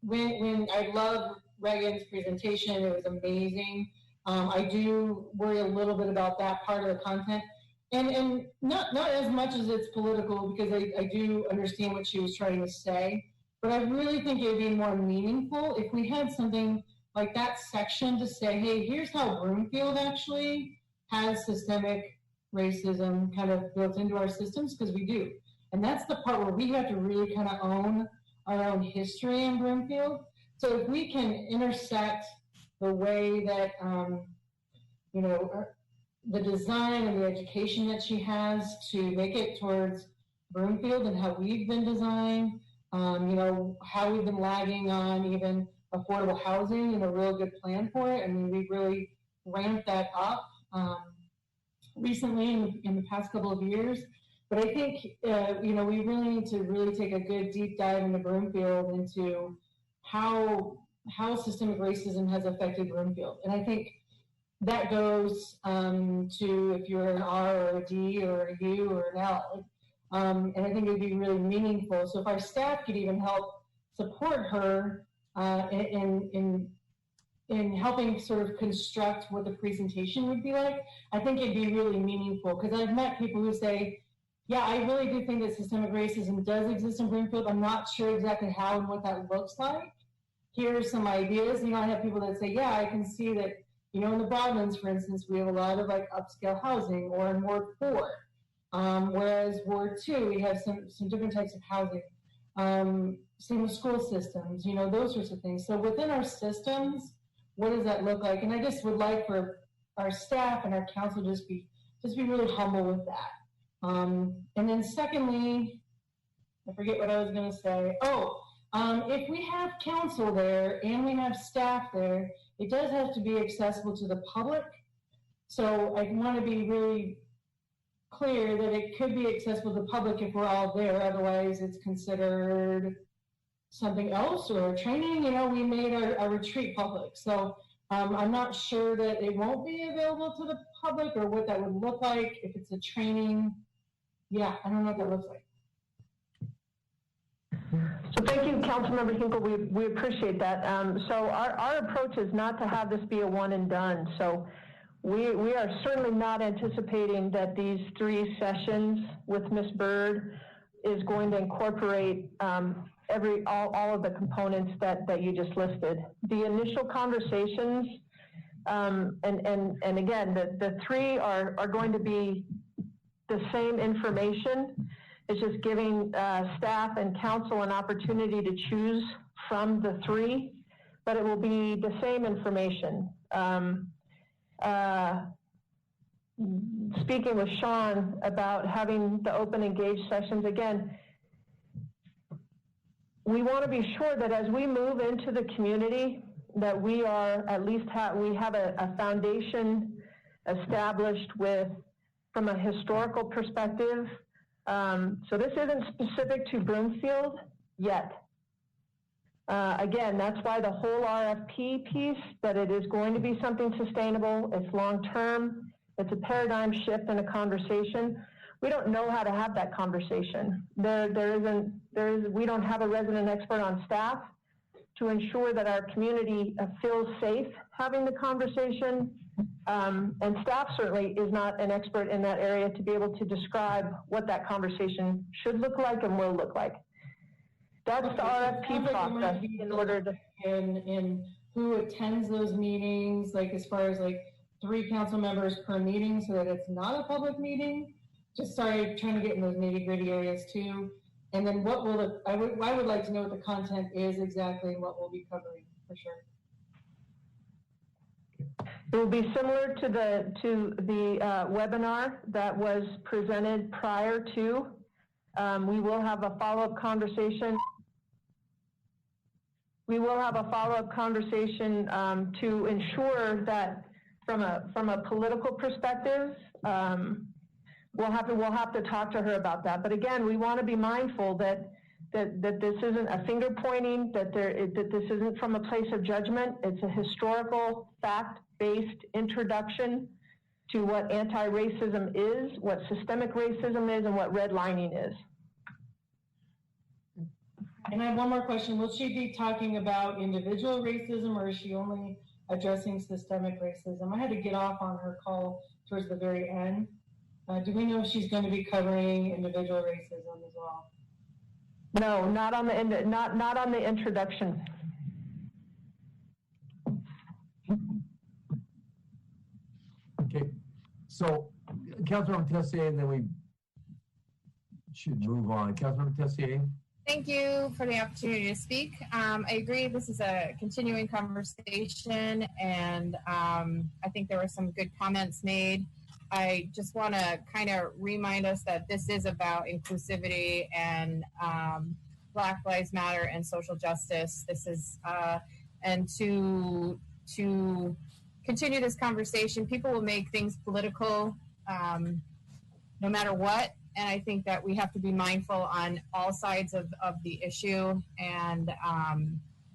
When I loved Reagan's presentation, it was amazing. I do worry a little bit about that part of the content. And not as much as it's political, because I do understand what she was trying to say, but I really think it would be more meaningful if we had something like that section to say, hey, here's how Broomfield actually has systemic racism kind of built into our systems, because we do. And that's the part where we have to really kind of own our own history in Broomfield. So if we can intersect the way that, you know, the design and the education that she has to make it towards Broomfield and how we've been designed, you know, how we've been lagging on even affordable housing and a real good plan for it. I mean, we've really ramped that up recently in the past couple of years. But I think, you know, we really need to really take a good deep dive into Broomfield, into how systemic racism has affected Broomfield. And I think that goes to if you're an R or a D or a U or an L. And I think it would be really meaningful. So if our staff could even help support her in helping sort of construct what the presentation would be like, I think it'd be really meaningful. Because I've met people who say, yeah, I really do think that systemic racism does exist in Broomfield. I'm not sure exactly how and what that looks like. Here's some ideas. You know, I have people that say, yeah, I can see that, you know, in the Broadlands, for instance, we have a lot of like upscale housing, or in Ward 4. Whereas Ward 2, we have some different types of housing. Same with school systems, you know, those sorts of things. So within our systems, what does that look like? And I just would like for our staff and our council to just be really humble with that. And then secondly, I forget what I was going to say. If we have council there and we have staff there, it does have to be accessible to the public. So I want to be really clear that it could be accessible to the public if we're all there. Otherwise, it's considered something else or a training. You know, we made our retreat public. So I'm not sure that it won't be available to the public or what that would look like if it's a training. Yeah, I don't know what that looks like. So thank you, Councilmember Hinkle. We appreciate that. So our approach is not to have this be a one and done. So we are certainly not anticipating that these 3 sessions with Ms. Bird is going to incorporate all of the components that you just listed. The initial conversations, and again, the 3 are going to be the same information. It's just giving staff and council an opportunity to choose from the 3, but it will be the same information. Speaking with Sean about having the open engaged sessions, again, we want to be sure that as we move into the community, that we are at least we have a foundation established from a historical perspective. So this isn't specific to Broomfield yet. Again, that's why the whole RFP piece, that it is going to be something sustainable, it's long-term, it's a paradigm shift in a conversation. We don't know how to have that conversation. We don't have a resident expert on staff to ensure that our community feels safe having the conversation. And staff certainly is not an expert in that area to be able to describe what that conversation should look like and will look like. That's the RFP process in order to... And who attends those meetings, like as far as like 3 council members per meeting so that it's not a public meeting. Just trying to get in those nitty-gritty areas too. And then what will I would like to know what the content is exactly and what we'll be covering for sure. It will be similar to the webinar that was presented prior to. We will have a follow-up conversation. We will have a follow-up conversation to ensure that from a political perspective, we'll have to talk to her about that. But again, we want to be mindful that this isn't a finger pointing, that this isn't from a place of judgment. It's a historical, fact-based introduction to what anti-racism is, what systemic racism is, and what redlining is. And I have one more question. Will she be talking about individual racism, or is she only addressing systemic racism? I had to get off on her call towards the very end. Do we know if she's going to be covering individual racism as well? No, not on the introduction. Okay, so Councilmember Tessier, and then we should move on. Councilmember Tessier. Thank you for the opportunity to speak. I agree this is a continuing conversation, and I think there were some good comments made. I just want to kind of remind us that this is about inclusivity and Black Lives Matter and social justice. This is, and to continue this conversation, people will make things political no matter what. And I think that we have to be mindful on all sides of the issue, and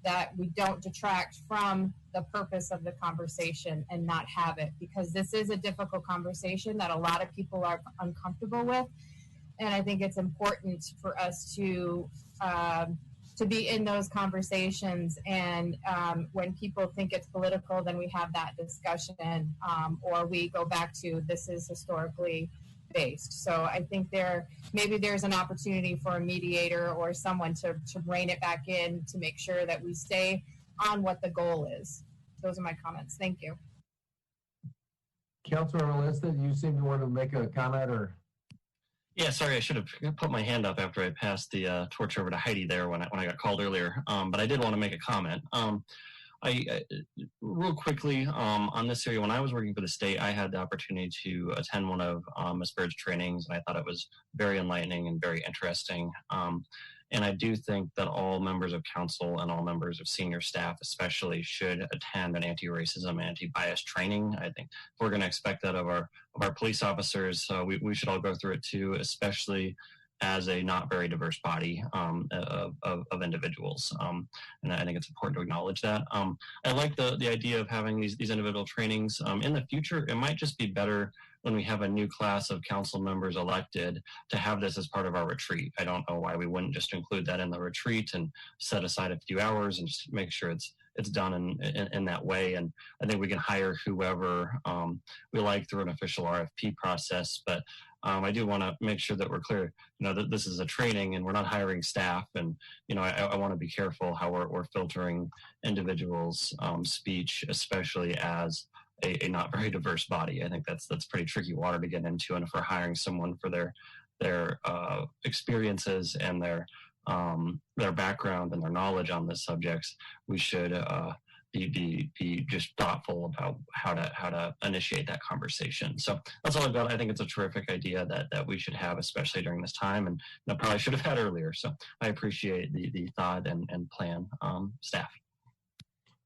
that we don't detract from the purpose of the conversation and not have it, because this is a difficult conversation that a lot of people are uncomfortable with. And I think it's important for us to be in those conversations. And when people think it's political, then we have that discussion, or we go back to this is historically based. So I think maybe there's an opportunity for a mediator or someone to rein it back in to make sure that we stay on what the goal is. Those are my comments. Thank you. Councilor Melissa, you seem to want to make a comment, or? Yeah, sorry, I should have put my hand up after I passed the torch over to Heidi there when I got called earlier. But I did want to make a comment. I real quickly on this area, when I was working for the state, I had the opportunity to attend one of Ms. Bird's trainings, and I thought it was very enlightening and very interesting. And I do think that all members of council and all members of senior staff especially should attend an anti-racism, anti-bias training. I think if we're going to expect that of our police officers, we should all go through it too, especially as a not very diverse body of individuals. And I think it's important to acknowledge that. I like the idea of having these individual trainings. In the future, it might just be better when we have a new class of council members elected to have this as part of our retreat. I don't know why we wouldn't just include that in the retreat and set aside a few hours and just make sure it's done in that way. And I think we can hire whoever we like through an official RFP process. But I do want to make sure that we're clear, that this is a training and we're not hiring staff. And, I want to be careful how we're filtering individuals' speech, especially as a not very diverse body. I think that's pretty tricky water to get into. And if we're hiring someone for their experiences and their background and their knowledge on this subjects, we should be just thoughtful about how to initiate that conversation. So that's all I've got. I think it's a terrific idea that we should have, especially during this time, and I probably should have had earlier. So I appreciate the thought and plan, staff.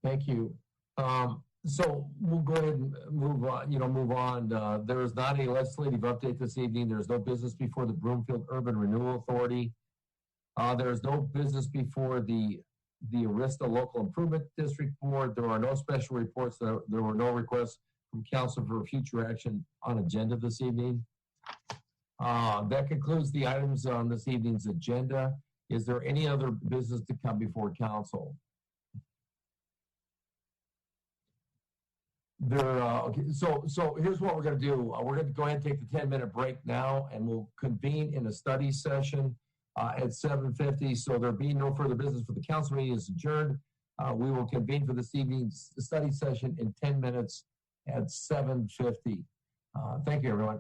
Thank you. So we'll go ahead and move on. There is not a legislative update this evening. There's no business before the Broomfield Urban Renewal Authority. There is no business before the Arista Local Improvement District Board. There are no special reports. There were no requests from council for future action on agenda this evening. That concludes the items on this evening's agenda. Is there any other business to come before council? Okay, so here's what we're going to do. We're going to go ahead and take the 10-minute break now, and we'll convene in a study session at 7:50. So there being no further business for the council meeting is adjourned. We will convene for this evening's study session in 10 minutes at 7:50. Thank you, everyone.